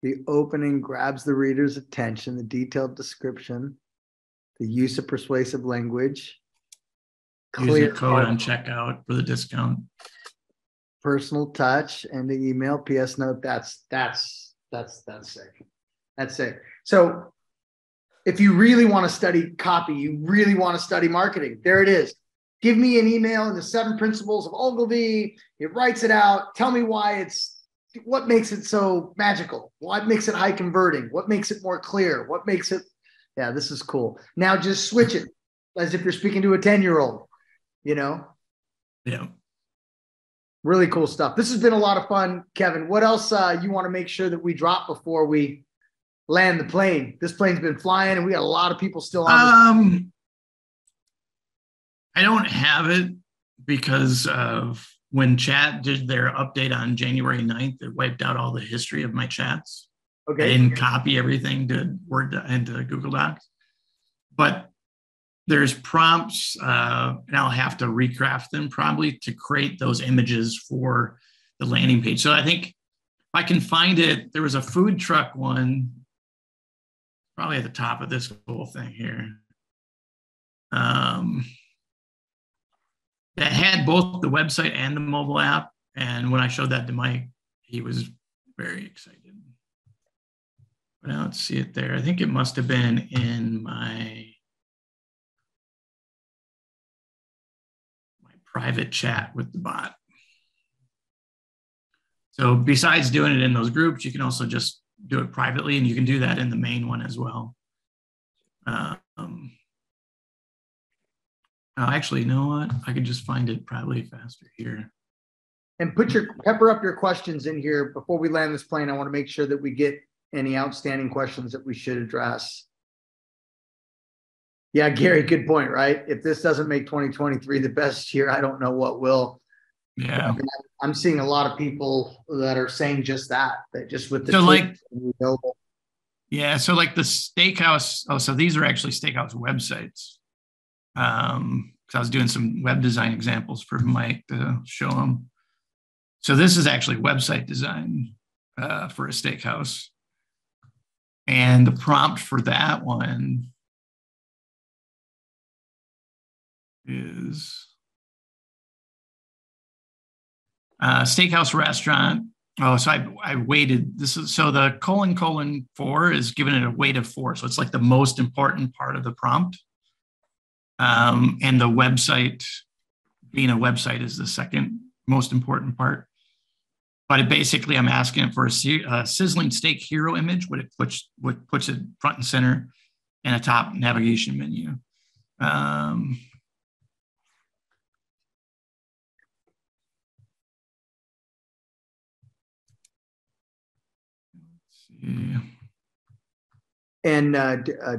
The opening grabs the reader's attention, the detailed description, the use of persuasive language, clear code on checkout for the discount, personal touch, and the email. PS note. That's sick. That's sick. So if you really want to study copy, you really want to study marketing, there it is. Give me an email in the 7 principles of Ogilvy. It writes it out. Tell me what makes it so magical? What makes it high converting? What makes it more clear? What makes it, yeah, this is cool. Now just switch it as if you're speaking to a 10-year-old, you know? Yeah. Really cool stuff. This has been a lot of fun, Kevin. What else you want to make sure that we drop before we land the plane? This plane's been flying and we got a lot of people still on. I don't have it because of when chat did their update on January 9th, it wiped out all the history of my chats. Okay. I didn't copy everything to Word into Google Docs, but there's prompts, and I'll have to recraft them probably to create those images for the landing page. So I think if I can find it, there was a food truck one, probably at the top of this whole thing here. That had both the website and the mobile app. And when I showed that to Mike, he was very excited. But I don't see it there. I think it must have been in my private chat with the bot. So besides doing it in those groups, you can also just do it privately, and you can do that in the main one as well. Actually, you know what? I could just find it probably faster here. And pepper up your questions in here before we land this plane. I want to make sure that we get any outstanding questions that we should address. Yeah, Gary, good point, right? If this doesn't make 2023 the best year, I don't know what will. Yeah. I'm seeing a lot of people that are saying just that just with the available. Yeah, so like the steakhouse. Oh, so these are actually steakhouse websites. Because I was doing some web design examples for Mike to show him. So this is actually website design for a steakhouse. And the prompt for that one is steakhouse restaurant. Oh, so I weighted this is so the : 4 is giving it a weight of 4. So it's like the most important part of the prompt. And the website, being a website, is the second most important part. But basically, I'm asking it for a sizzling steak hero image, what puts it front and center, and a top navigation menu. Let's see. And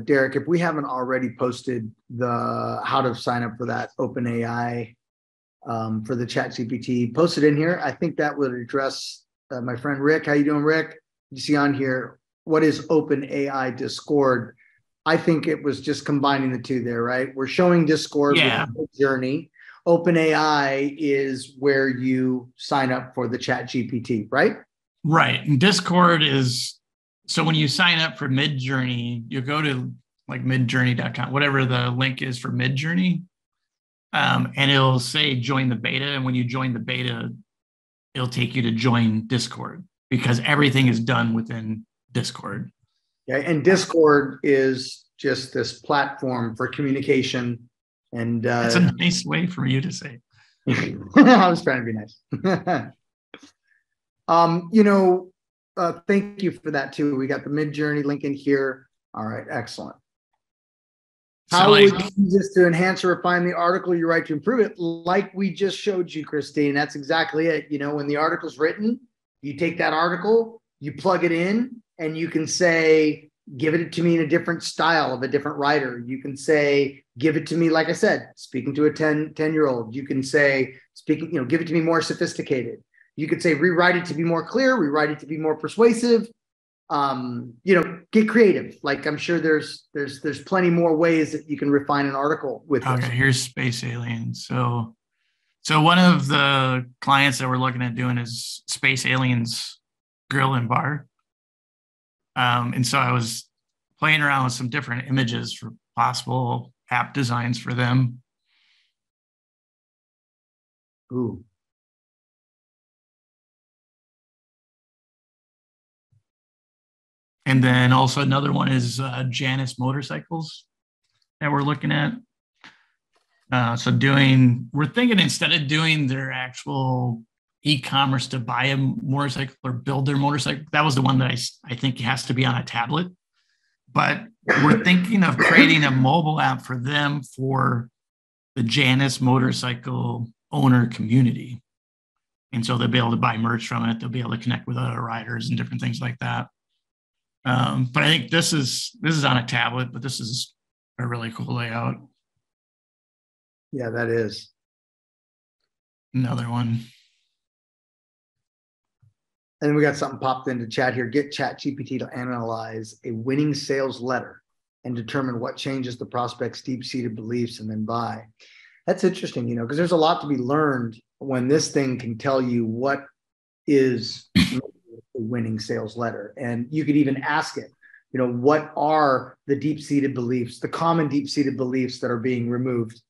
Derek, if we haven't already posted the how to sign up for that OpenAI for the ChatGPT, post it in here. I think that would address my friend Rick. How you doing, Rick? You see on here, what is OpenAI Discord? I think it was just combining the two there, right? We're showing Discord with Midjourney. OpenAI is where you sign up for the ChatGPT, right? Right. And Discord is, so when you sign up for Midjourney, you go to like midjourney.com, whatever the link is for Midjourney, and it'll say join the beta. And when you join the beta, it'll take you to join Discord because everything is done within Discord. Yeah, and Discord is just this platform for communication. And that's a nice way for you to say. I was trying to be nice. Thank you for that too. We got the Midjourney link in here. All right, excellent. How would you use this to enhance or refine the article you write to improve it? Like we just showed you, Christine. That's exactly it. When the article's written, you take that article, you plug it in, and you can say, give it to me in a different style of a different writer. You can say, give it to me, like I said, speaking to a 10-year-old. You can say, give it to me more sophisticated. You could say, rewrite it to be more clear, rewrite it to be more persuasive. Get creative. Like I'm sure there's plenty more ways that you can refine an article with this. Okay, here's Space Aliens. So one of the clients that we're looking at doing is Space Aliens Grill and Bar. And so I was playing around with some different images for possible app designs for them. Ooh. And then also another one is Janus Motorcycles that we're looking at. We're thinking instead of doing their actual e-commerce to buy a motorcycle or build their motorcycle, that was the one that I think has to be on a tablet. But we're thinking of creating a mobile app for them for the Janus motorcycle owner community. And so they'll be able to buy merch from it. They'll be able to connect with other riders and different things like that. But I think this is on a tablet, but this is a really cool layout. Yeah, that is. Another one. And we got something popped into chat here. Get ChatGPT to analyze a winning sales letter and determine what changes the prospect's deep-seated beliefs and then buy. That's interesting, because there's a lot to be learned when this thing can tell you what is a winning sales letter. And you could even ask it, what are the deep-seated beliefs, the common deep-seated beliefs that are being removed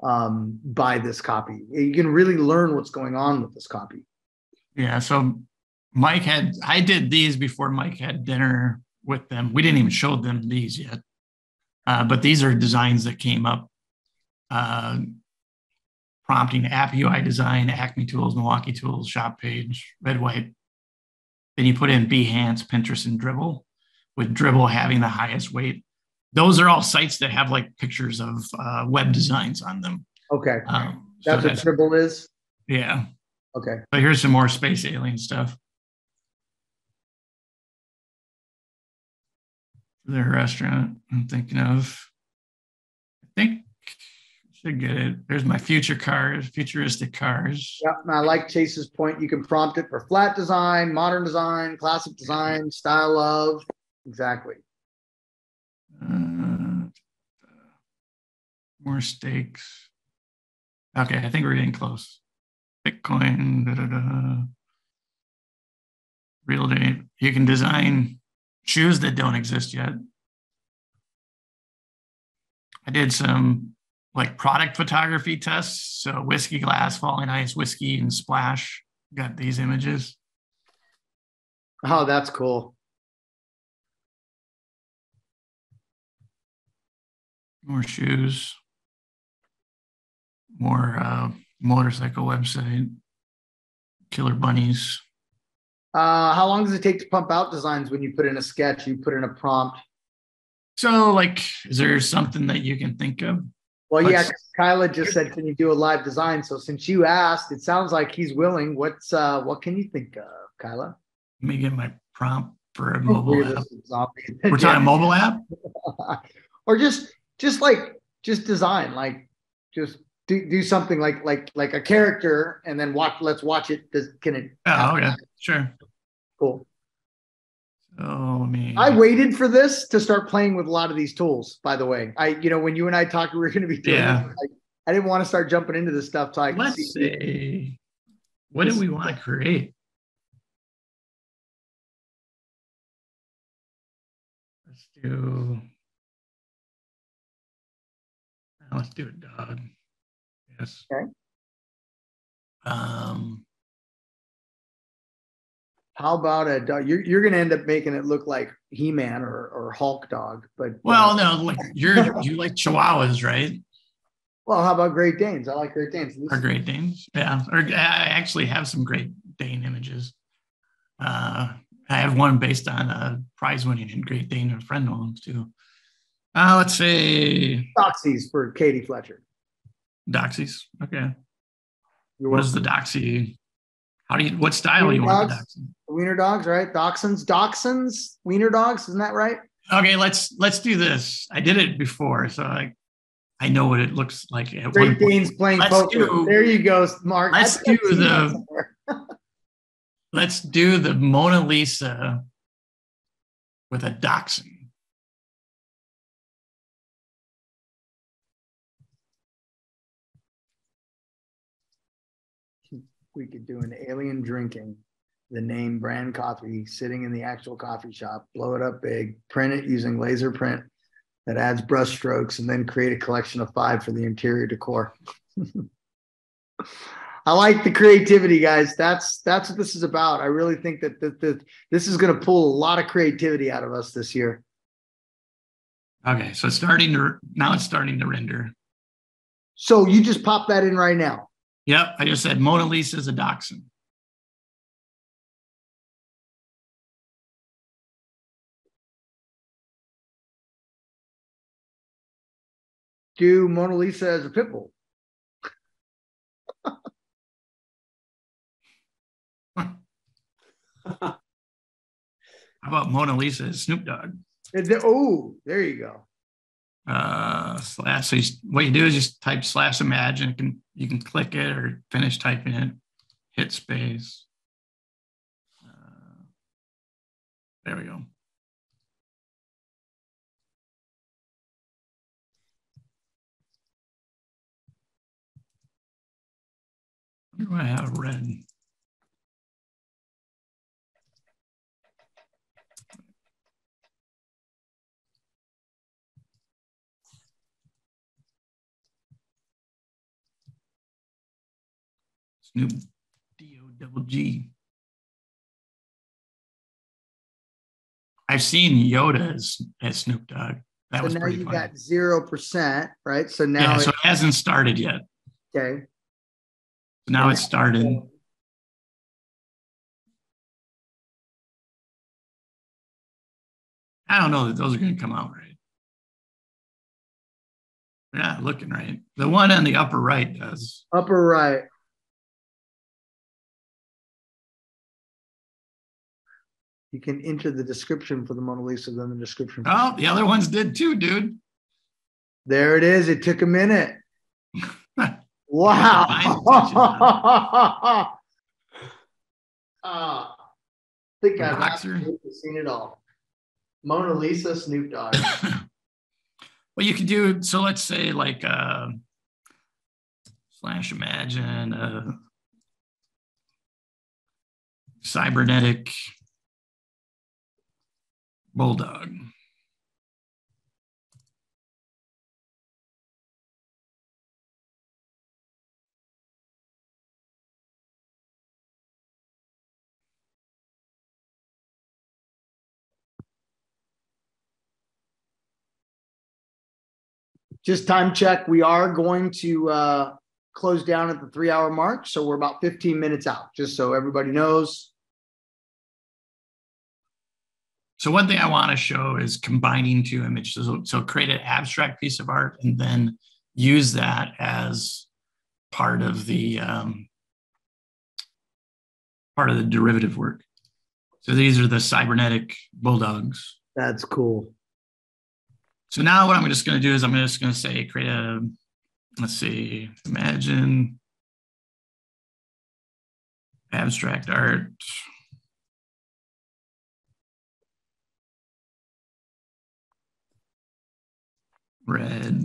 by this copy. You can really learn what's going on with this copy. Yeah, so I did these before Mike had dinner with them. We didn't even show them these yet. But these are designs that came up, prompting app UI design, Acme Tools, Milwaukee Tools, shop page, red, white. Then you put in Behance, Pinterest, and Dribbble, with Dribbble having the highest weight. Those are all sites that have like pictures of web designs on them. Okay. That's what Dribbble is? Yeah. Okay. But here's some more Space Alien stuff. Their restaurant I'm thinking of. I think I should get it. There's my futuristic cars. Yeah, and I like Chase's point. You can prompt it for flat design, modern design, classic design, style of. Exactly. More steaks. Okay, I think we're getting close. Bitcoin, real estate. You can design shoes that don't exist yet. I did some like product photography tests. So whiskey glass, falling ice, whiskey, and splash. Got these images. Oh, that's cool. More shoes. more motorcycle website. Killer bunnies. How long does it take to pump out designs when you put in a sketch, you put in a prompt? So, like, is there something that you can think of? Well, yeah, Kyla just said, can you do a live design? So since you asked, it sounds like he's willing. What can you think of, Kyla? Let me get my prompt for a mobile app. We're We're talking mobile app? Or just design, like just do something like a character and then let's watch it. Can it? Oh, okay, sure. Cool. So I waited for this to start playing with a lot of these tools, by the way. When you and I talked, we were going to be doing this, I didn't want to start jumping into this stuff. Let's see. What do we want to create? Let's do a dog. Yes. Okay. How about a dog? You're going to end up making it look like He-Man or Hulk dog, but no, like you like Chihuahuas, right? Well, how about Great Danes? I like Great Danes. Or Great Danes, yeah. Or I actually have some Great Dane images. I have one based on a prize-winning in Great Dane and friend homes too. Let's say Doxies for Katie Fletcher. Doxies, okay. What is the Doxy? What style Wiener you want dogs? the Doxy? Wiener dogs, right? Dachshunds, Wiener dogs, isn't that right? Okay, let's do this. I did it before, so I know what it looks like. Great Danes playing poker. There you go, Mark. Let's do the Mona Lisa with a dachshund. We could do an alien drinking the name brand coffee, sitting in the actual coffee shop, blow it up big, print it using laser print that adds brush strokes, and then create a collection of 5 for the interior decor. I like the creativity, guys. That's what this is about. I really think that this is going to pull a lot of creativity out of us this year. Okay, so it's starting to render. So you just pop that in right now. Yep, I just said Mona Lisa is a dachshund. Do Mona Lisa as a pit bull. How about Mona Lisa as Snoop Dogg? Oh, there you go. Slash. So what you do is just type /image, and you can click it or finish typing it. Hit space. There we go. What do I have red? Snoop D-O-double-G. I've seen Yoda as Snoop Dogg. That was pretty funny. Now you got 0%, right? So now so it hasn't started yet. Okay. So now it's started. I don't know that those are going to come out right. They're not looking right. The one on the upper right does. Upper right. You can enter the description for the Mona Lisa, then the description. Oh, the other ones did too, dude. There it is. It took a minute. Wow. I think I've absolutely seen it all. Mona Lisa, Snoop Dogg. Well, you could do, so let's say like /imagine cybernetic bulldog. Just time check. We are going to close down at the 3-hour mark. So we're about 15 minutes out, just so everybody knows. So one thing I want to show is combining two images. So create an abstract piece of art and then use that as part of the derivative work. So these are the cybernetic bulldogs. That's cool. So now what I'm just going to do is I'm just going to say, create a, let's see, imagine abstract art. Red,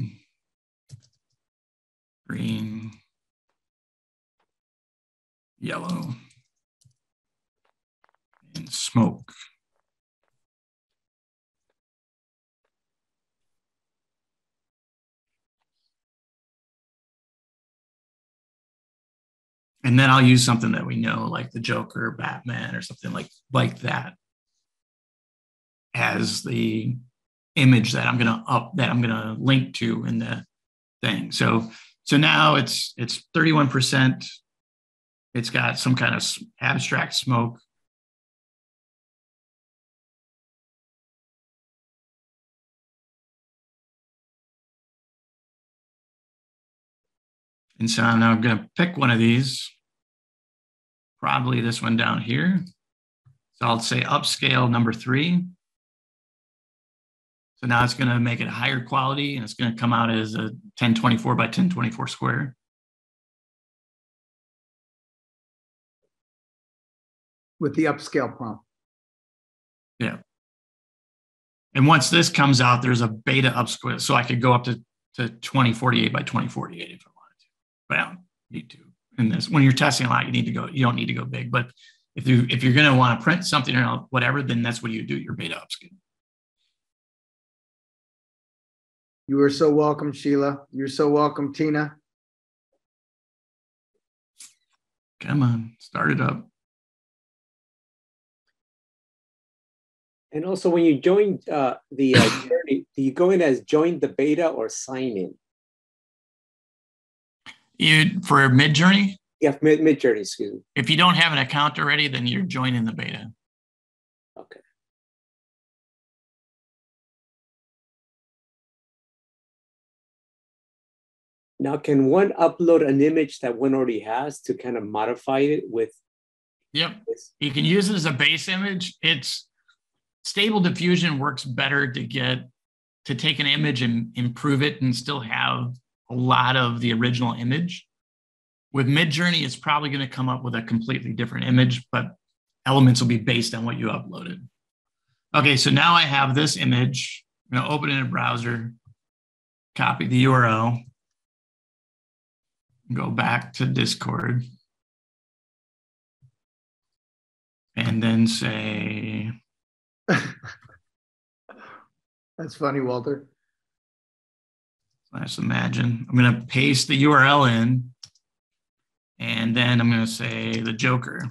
green, yellow, and smoke. And then I'll use something that we know, like the Joker, Batman, or something like that, as the image that I'm gonna link to in the thing. So now it's 31%. It's got some kind of abstract smoke. And so now I'm gonna pick one of these, probably this one down here. So I'll say upscale number 3. So now it's going to make it higher quality, and it's going to come out as a 1024 by 1024 square. With the upscale prompt. Yeah. And once this comes out, there's a beta upscale. So I could go up to 2048 by 2048 if I wanted to. But I don't need to. And this, when you're testing a lot, you don't need to go big. But if you're going to want to print something or whatever, then that's what you do, your beta upscale. You are so welcome, Sheila. You're so welcome, Tina. Come on, start it up. And also, when you join the journey, do you go in as join the beta or sign in? For Midjourney? Yeah, Midjourney, excuse me. If you don't have an account already, then you're joining the beta. Okay. Now, can one upload an image that one already has to kind of modify it with? Yep. You can use it as a base image. It's Stable Diffusion works better to take an image and improve it and still have a lot of the original image. With Midjourney, it's probably going to come up with a completely different image, but elements will be based on what you uploaded. Okay, so now I have this image. I'm going to open it in a browser, copy the URL, go back to Discord, and then say... That's funny, Walter. Let's imagine. I'm going to paste the URL in, and then I'm going to say the Joker.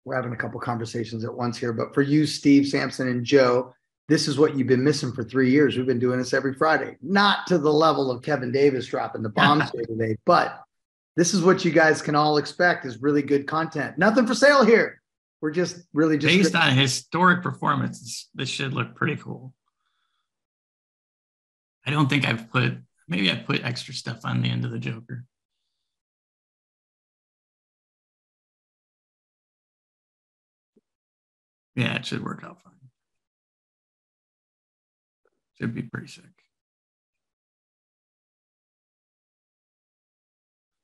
We're having a couple conversations at once here, but for you, Steve, Samson, and Joe, this is what you've been missing for 3 years. We've been doing this every Friday, not to the level of Kevin Davis dropping the bombs here today, but this is what you guys can all expect is really good content. Nothing for sale here. We're just really just based on historic performance. This should look pretty cool. I don't think maybe I put extra stuff on the end of the Joker. Yeah, it should work out fine. Should be pretty sick.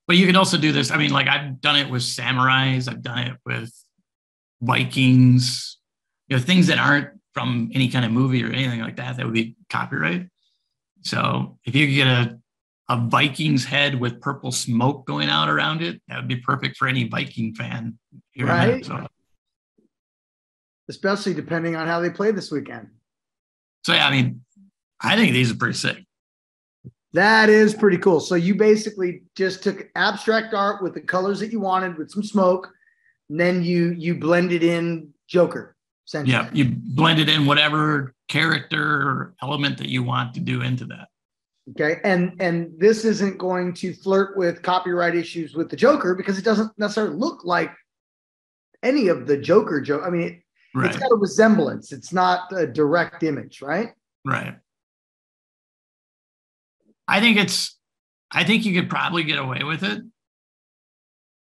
But you could also do this. I mean, like I've done it with samurais. I've done it with Vikings, things that aren't from any kind of movie or anything like that would be copyright. So if you could get a Vikings head with purple smoke going out around it, that would be perfect for any Viking fan. Right. Especially depending on how they play this weekend. So yeah, I mean, I think these are pretty sick. That is pretty cool. So you basically just took abstract art with the colors that you wanted with some smoke, and then you blended in Joker. Yeah, you blended in whatever character or element that you want to do into that. Okay. And this isn't going to flirt with copyright issues with the Joker because it doesn't necessarily look like any of the Joker joke. I mean, it's got a resemblance. It's not a direct image, right? Right. I think you could probably get away with it.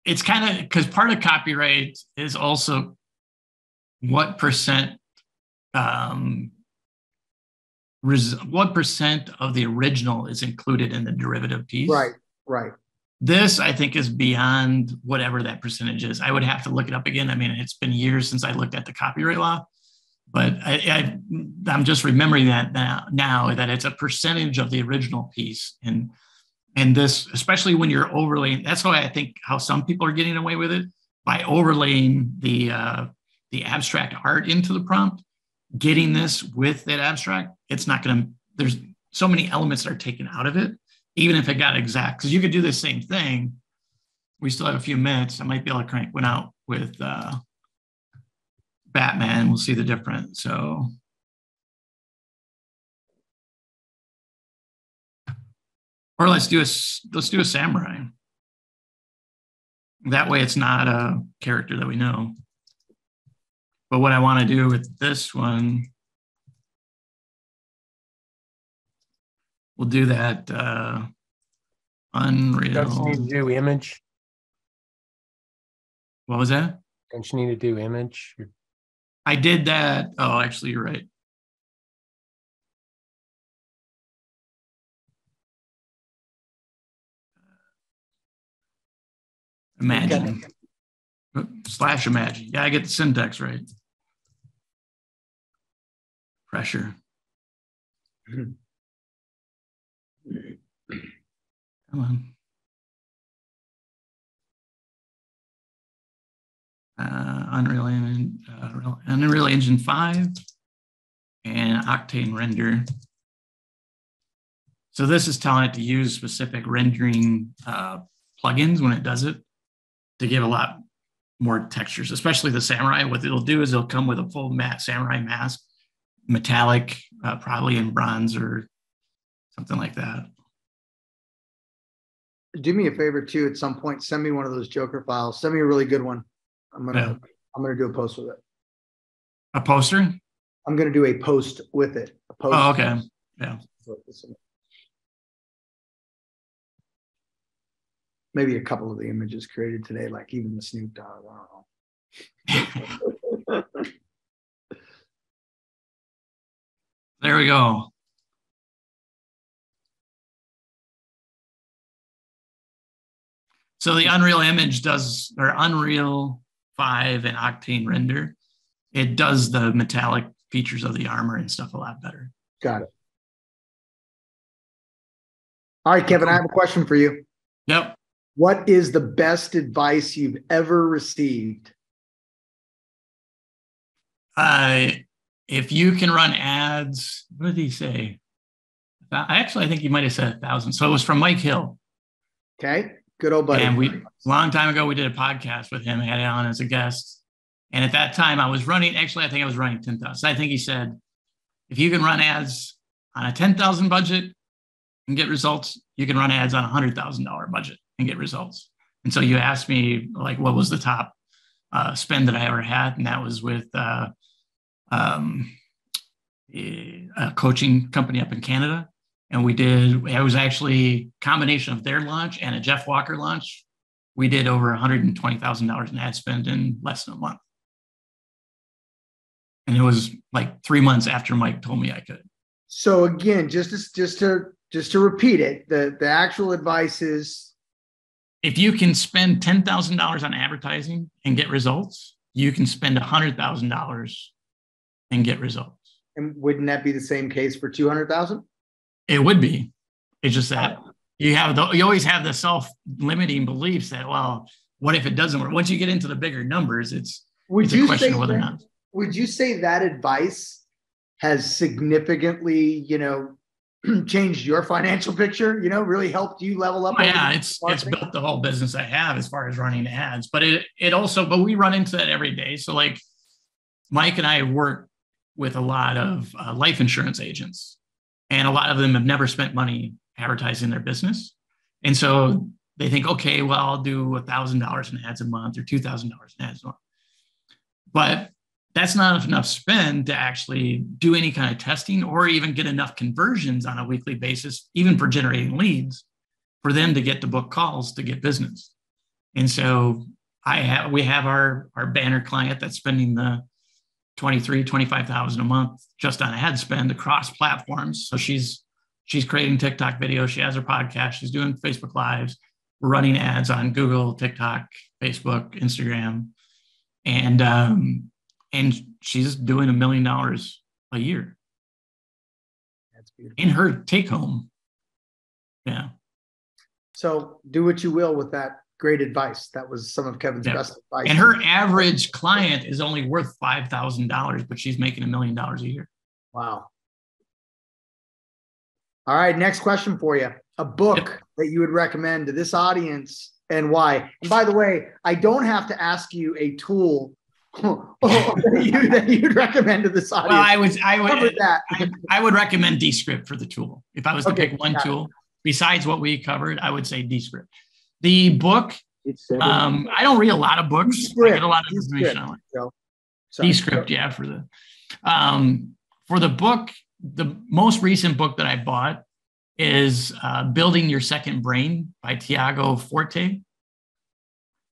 It's kind of because part of copyright is also what percent of the original is included in the derivative piece. Right. This, I think, is beyond whatever that percentage is. I would have to look it up again. I mean, it's been years since I looked at the copyright law, but I'm just remembering that now that it's a percentage of the original piece. And this, especially when you're overlaying, that's why I think how some people are getting away with it, by overlaying the abstract art into the prompt, getting this with that abstract, it's not going to, there's so many elements that are taken out of it, even if it got exact, because you could do the same thing. We still have a few minutes. I might be able to crank one out with Batman. We'll see the difference. So, or let's do a samurai. That way, it's not a character that we know. But what I want to do with this one, we'll do that Unreal. Don't you need to do image? What was that? Don't you need to do image? I did that. Oh, actually, you're right. Imagine. / imagine. Yeah, I get the syntax right. Pressure. Come on. Unreal Engine 5 and Octane Render. So this is telling it to use specific rendering plugins when it does it to give a lot more textures, especially the samurai. What it'll do is it'll come with a full matte samurai mask, metallic, probably in bronze or something like that. Do me a favor too. At some point, send me one of those Joker files. Send me a really good one. I'm gonna do a post with it. A poster? I'm gonna do a post with it. A post. Oh, okay. Yeah. Maybe a couple of the images created today, like even the Snoop Dogg. I don't know. There we go. So the Unreal Image does, or Unreal 5 and Octane Render, it does the metallic features of the armor and stuff a lot better. Got it. All right, Kevin, I have a question for you. Yep. What is the best advice you've ever received? If you can run ads, what did he say? I think he might have said 1,000. So it was from Mike Hill. Okay. Good old buddy. And long time ago, we did a podcast with him, had it on as a guest. And at that time I was running, I think I was running 10,000. I think he said, if you can run ads on a 10,000 budget and get results, you can run ads on a $100,000 budget and get results. And so you asked me, like, what was the top spend that I ever had? And that was with a coaching company up in Canada. And it was actually a combination of their launch and a Jeff Walker launch. We did over $120,000 in ad spend in less than a month. And it was like 3 months after Mike told me I could. So again, just to repeat it, the actual advice is, if you can spend $10,000 on advertising and get results, you can spend $100,000 and get results. And wouldn't that be the same case for 200,000? It would be. It's just that you always have the self-limiting beliefs that, well, what if it doesn't work? Once you get into the bigger numbers, it's a question of whether or not. Would you say that advice has significantly, changed your financial picture, really helped you level up? Oh, yeah, it's built the whole business I have as far as running ads, but but we run into that every day. So like Mike and I work with a lot of life insurance agents, and a lot of them have never spent money advertising their business. And so they think, okay, well, I'll do $1,000 in ads a month or $2,000 in ads a month. But that's not enough spend to actually do any kind of testing or even get enough conversions on a weekly basis, even for generating leads, for them to get to book calls to get business. And so we have our banner client that's spending the $25,000 a month just on ad spend across platforms. So she's creating TikTok videos. She has her podcast. She's doing Facebook Lives. We're running ads on Google, TikTok, Facebook, Instagram, and she's doing $1 million a year. That's beautiful. In her take home. Yeah. So do what you will with that great advice. That was some of Kevin's best advice. And her average client is only worth $5,000, but she's making $1 million a year. Wow. All right, next question for you. A book that you would recommend to this audience and why? And by the way, I don't have to ask you a tool that you'd recommend to this audience. Well, I would recommend Descript for the tool. If I was to pick one tool, besides what we covered, I would say Descript. The book, I don't read a lot of books. I get a lot of information on it. Descript, yeah, for the book, the most recent book that I bought is Building Your Second Brain by Tiago Forte.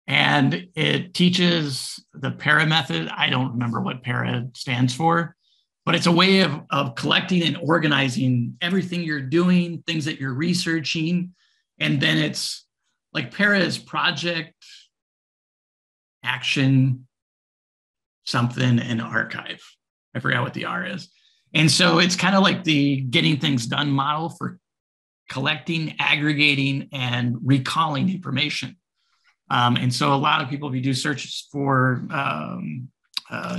And it teaches the PARA method. I don't remember what PARA stands for, but it's a way of collecting and organizing everything you're doing, things that you're researching. And then it's like PARA is project, action, something, and archive. I forgot what the R is. And so it's kind of like the getting things done model for collecting, aggregating, and recalling information. And so a lot of people, if you do searches for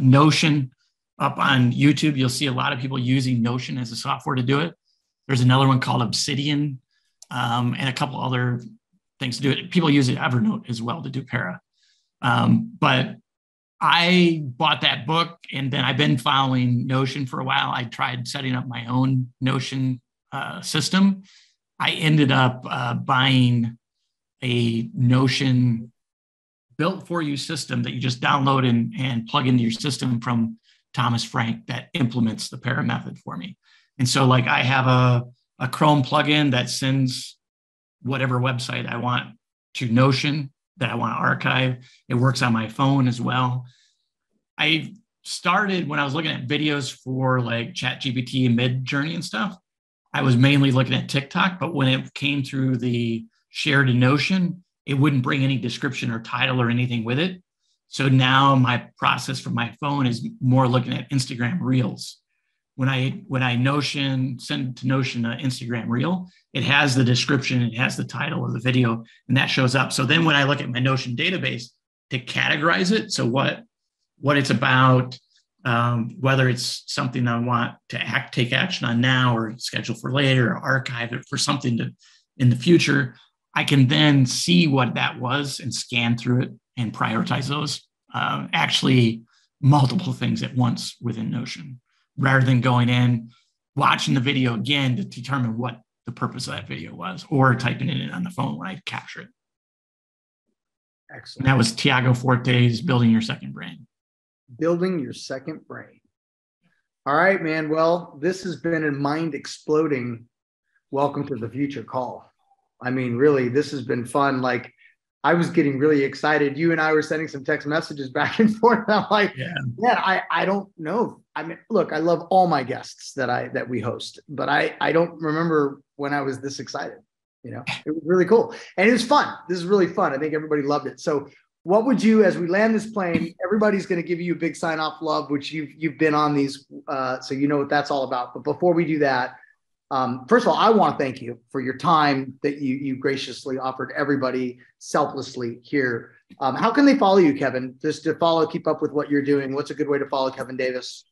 Notion up on YouTube, you'll see a lot of people using Notion as a software to do it. There's another one called Obsidian and a couple other things to do it. People use Evernote as well to do PARA. But I bought that book and then I've been following Notion for a while. I tried setting up my own Notion system. I ended up buying a Notion built for you system that you just download and plug into your system from Thomas Frank that implements the PARA method for me. And so like I have a Chrome plugin that sends whatever website I want to Notion that I want to archive. It works on my phone as well. I started when I was looking at videos for like ChatGPT and Midjourney and stuff, I was mainly looking at TikTok, but when it came through the shared in Notion, it wouldn't bring any description or title or anything with it. So now my process from my phone is more looking at Instagram Reels. When I Notion, send to Notion an Instagram Reel, it has the description, it has the title of the video, and that shows up. So then when I look at my Notion database to categorize it, so what it's about, whether it's something I want to take action on now or schedule for later or archive it for something to in the future, I can then see what that was and scan through it and prioritize those, actually multiple things at once within Notion, rather than going in, watching the video again to determine what the purpose of that video was, or typing it in on the phone when I capture it. Excellent. And that was Tiago Forte's Building Your Second Brain. Building Your Second Brain. All right, man. Well, this has been a mind-exploding welcome to the future call. I mean, really, this has been fun. Like, I was getting really excited. You and I were sending some text messages back and forth. I'm like, man, I don't know. I mean, look, I love all my guests that we host, but I don't remember when I was this excited. You know, it was really cool. And it was fun. This is really fun. I think everybody loved it. So what would you, as we land this plane, everybody's going to give you a big sign off love, which you've been on these, so you know what that's all about. But before we do that, first of all, I want to thank you for your time that you graciously offered everybody selflessly here. How can they follow you, Kevin? Just to keep up with what you're doing. What's a good way to follow Kevin Davis?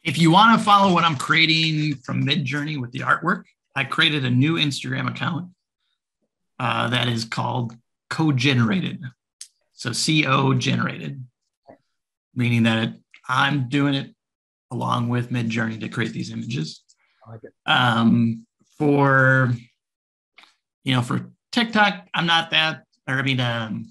If you want to follow what I'm creating from Midjourney with the artwork, I created a new Instagram account that is called Co-Generated. So CO generated, meaning that I'm doing it along with Midjourney to create these images. I like it. For For TikTok, I'm not that, or I mean,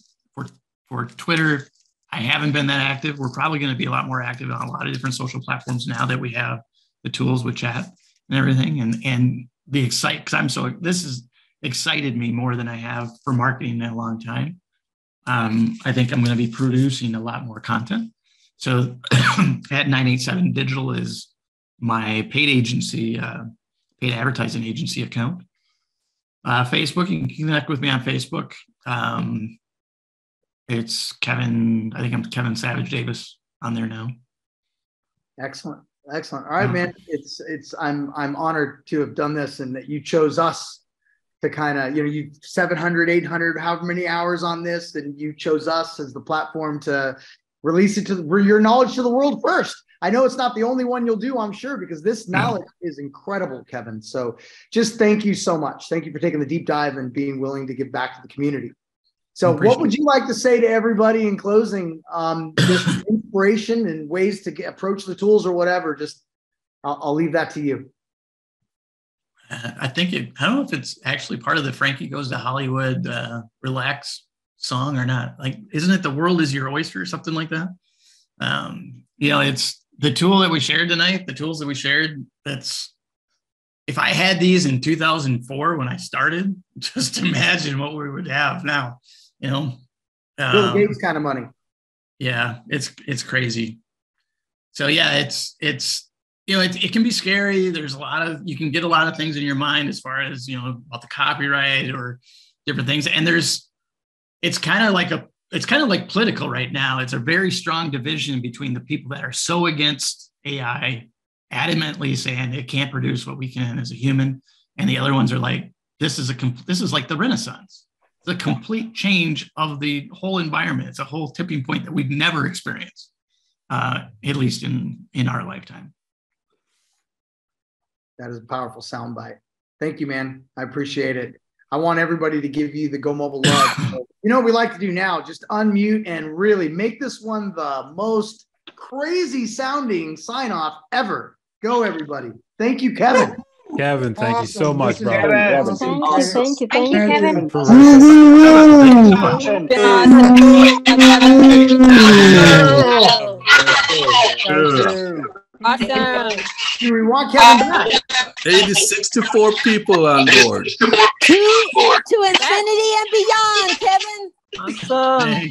for Twitter, I haven't been that active. We're probably going to be a lot more active on a lot of different social platforms now that we have the tools with chat and everything. And the excite, because this has excited me more than I have for marketing in a long time. I think I'm going to be producing a lot more content. So at 987 Digital is my paid agency, paid advertising agency account. Facebook, you can connect with me on Facebook. It's Kevin, I think I'm Kevin Savage Davis on there now. Excellent. All right, man. I'm honored to have done this and that you chose us to kind of, you 700, 800, however many hours on this, and you chose us as the platform to release it to your knowledge to the world first. I know it's not the only one you'll do, I'm sure, because this knowledge is incredible, Kevin. So just thank you so much. Thank you for taking the deep dive and being willing to give back to the community. So what would you like to say to everybody in closing? Just inspiration and ways to approach the tools or whatever. Just I'll leave that to you. I don't know if it's actually part of the Frankie Goes to Hollywood relax song or not. Like, isn't it the world is your oyster or something like that? It's the tool that we shared tonight, the tools that we shared. If I had these in 2004 when I started, just imagine what we would have now. Bill Gates kind of money. Yeah, it's crazy. So yeah, it can be scary. You can get a lot of things in your mind as far as, about the copyright or different things. And it's kind of like political right now. It's a very strong division between the people that are so against AI, adamantly saying it can't produce what we can as a human. And the other ones are like, this is like the Renaissance. It's a complete change of the whole environment. It's a whole tipping point that we've never experienced, at least in our lifetime. That is a powerful soundbite. Thank you, man. I appreciate it. I want everybody to give you the Go Mobile love. So, what we like to do now, just unmute and really make this one the most crazy sounding sign off ever. Go, everybody. Thank you, Kevin. Kevin, thank you so much, bro. Thank you, Kevin. Awesome. Do we want Kevin back? 86 people on board. To infinity and beyond, Kevin. Awesome.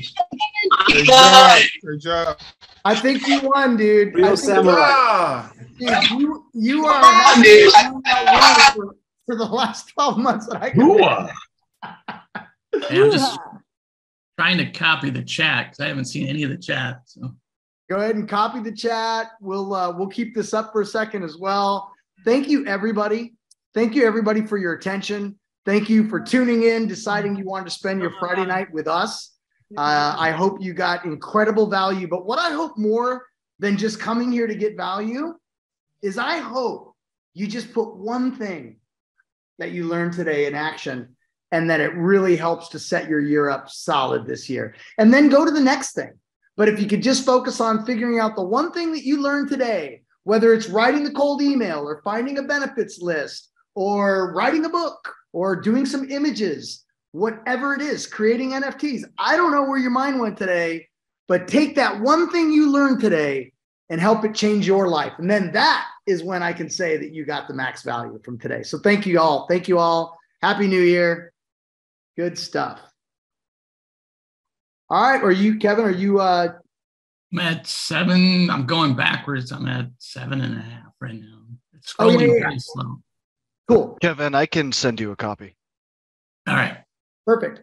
Good job. I think you won, dude. Real samurai. Dude, you are for the last 12 months that I can. I'm just trying to copy the chat because I haven't seen any of the chat. So go ahead and copy the chat. We'll keep this up for a second as well. Thank you, everybody. Thank you, everybody, for your attention. Thank you for tuning in, deciding you wanted to spend your Friday night with us. I hope you got incredible value. But what I hope more than just coming here to get value is I hope you just put one thing that you learned today in action and that it really helps to set your year up solid this year. And then go to the next thing. But if you could just focus on figuring out the one thing that you learned today, whether it's writing the cold email or finding a benefits list or writing a book or doing some images, whatever it is, creating NFTs. I don't know where your mind went today, but take that one thing you learned today and help it change your life. And then that is when I can say that you got the max value from today. So thank you all. Thank you all. Happy New Year. Good stuff. All right. Are you, Kevin, I'm at 7. I'm going backwards. I'm at 7.5 right now. It's scrolling pretty slow. Cool. Kevin, I can send you a copy. All right. Perfect.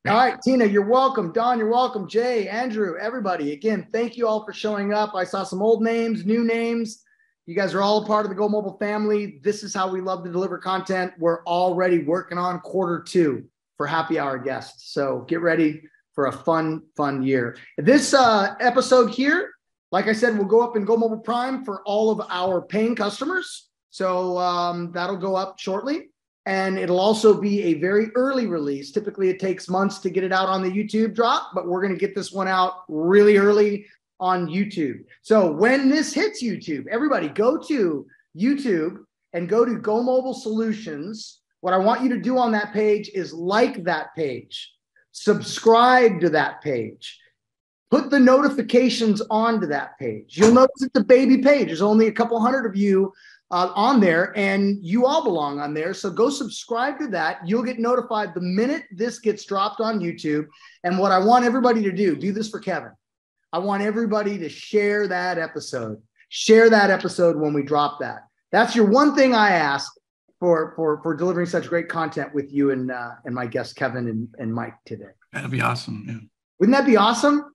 All right, Tina, you're welcome. Don, you're welcome. Jay, Andrew, everybody. Again, thank you all for showing up. I saw some old names, new names. You guys are all a part of the Go Mobile family. This is how we love to deliver content. We're already working on Q2 for Happy Hour guests. So get ready for a fun year. This episode here, like I said, will go up in Go Mobile Prime for all of our paying customers. So that'll go up shortly. And it'll also be a very early release. Typically, it takes months to get it out on the YouTube drop, but we're going to get this one out really early on YouTube. So when this hits YouTube, everybody go to YouTube and go to Go Mobile Solutions. What I want you to do on that page is like that page, subscribe to that page, put the notifications onto that page. You'll notice it's a baby page. There's only a couple hundred of you on there, and you all belong on there. So go subscribe to that. You'll get notified the minute this gets dropped on YouTube. And what I want everybody to do this for Kevin. I want everybody to share that episode. Share that episode when we drop that. That's your one thing I ask for delivering such great content with you and my guests, Kevin and Mike today. That'd be awesome. Yeah. Wouldn't that be awesome?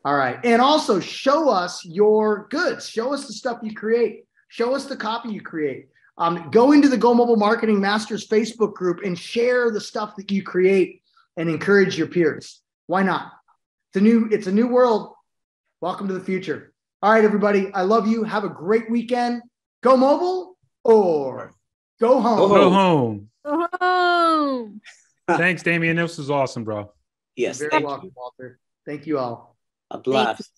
All right. And also show us your goods. Show us the stuff you create. Show us the copy you create. Go into the Go Mobile Marketing Masters Facebook group and share the stuff that you create and encourage your peers. Why not? It's a new world. Welcome to the future. All right, everybody. I love you. Have a great weekend. Go mobile or go home. Go home. Go home. Thanks, Damien. This was awesome, bro. Yes. You're very welcome, Walter. Thank you all. A blast.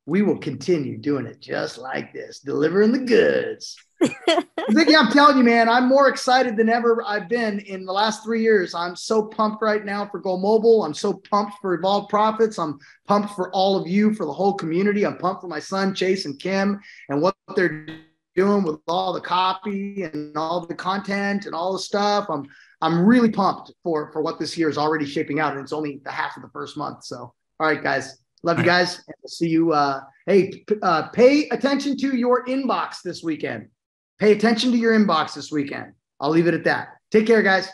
We will continue doing it just like this, delivering the goods. Ziggy, I'm telling you, man, I'm more excited than ever I've been in the last 3 years. I'm so pumped right now for Go Mobile. I'm so pumped for Evolved Profits. I'm pumped for all of you, for the whole community. I'm pumped for my son, Chase and Kim, and what they're doing with all the copy and all the content and all the stuff. I'm really pumped for what this year is already shaping out, and it's only the half of the first month. So, all right, guys. Love you guys. And we'll see you. Pay attention to your inbox this weekend. Pay attention to your inbox this weekend. I'll leave it at that. Take care, guys.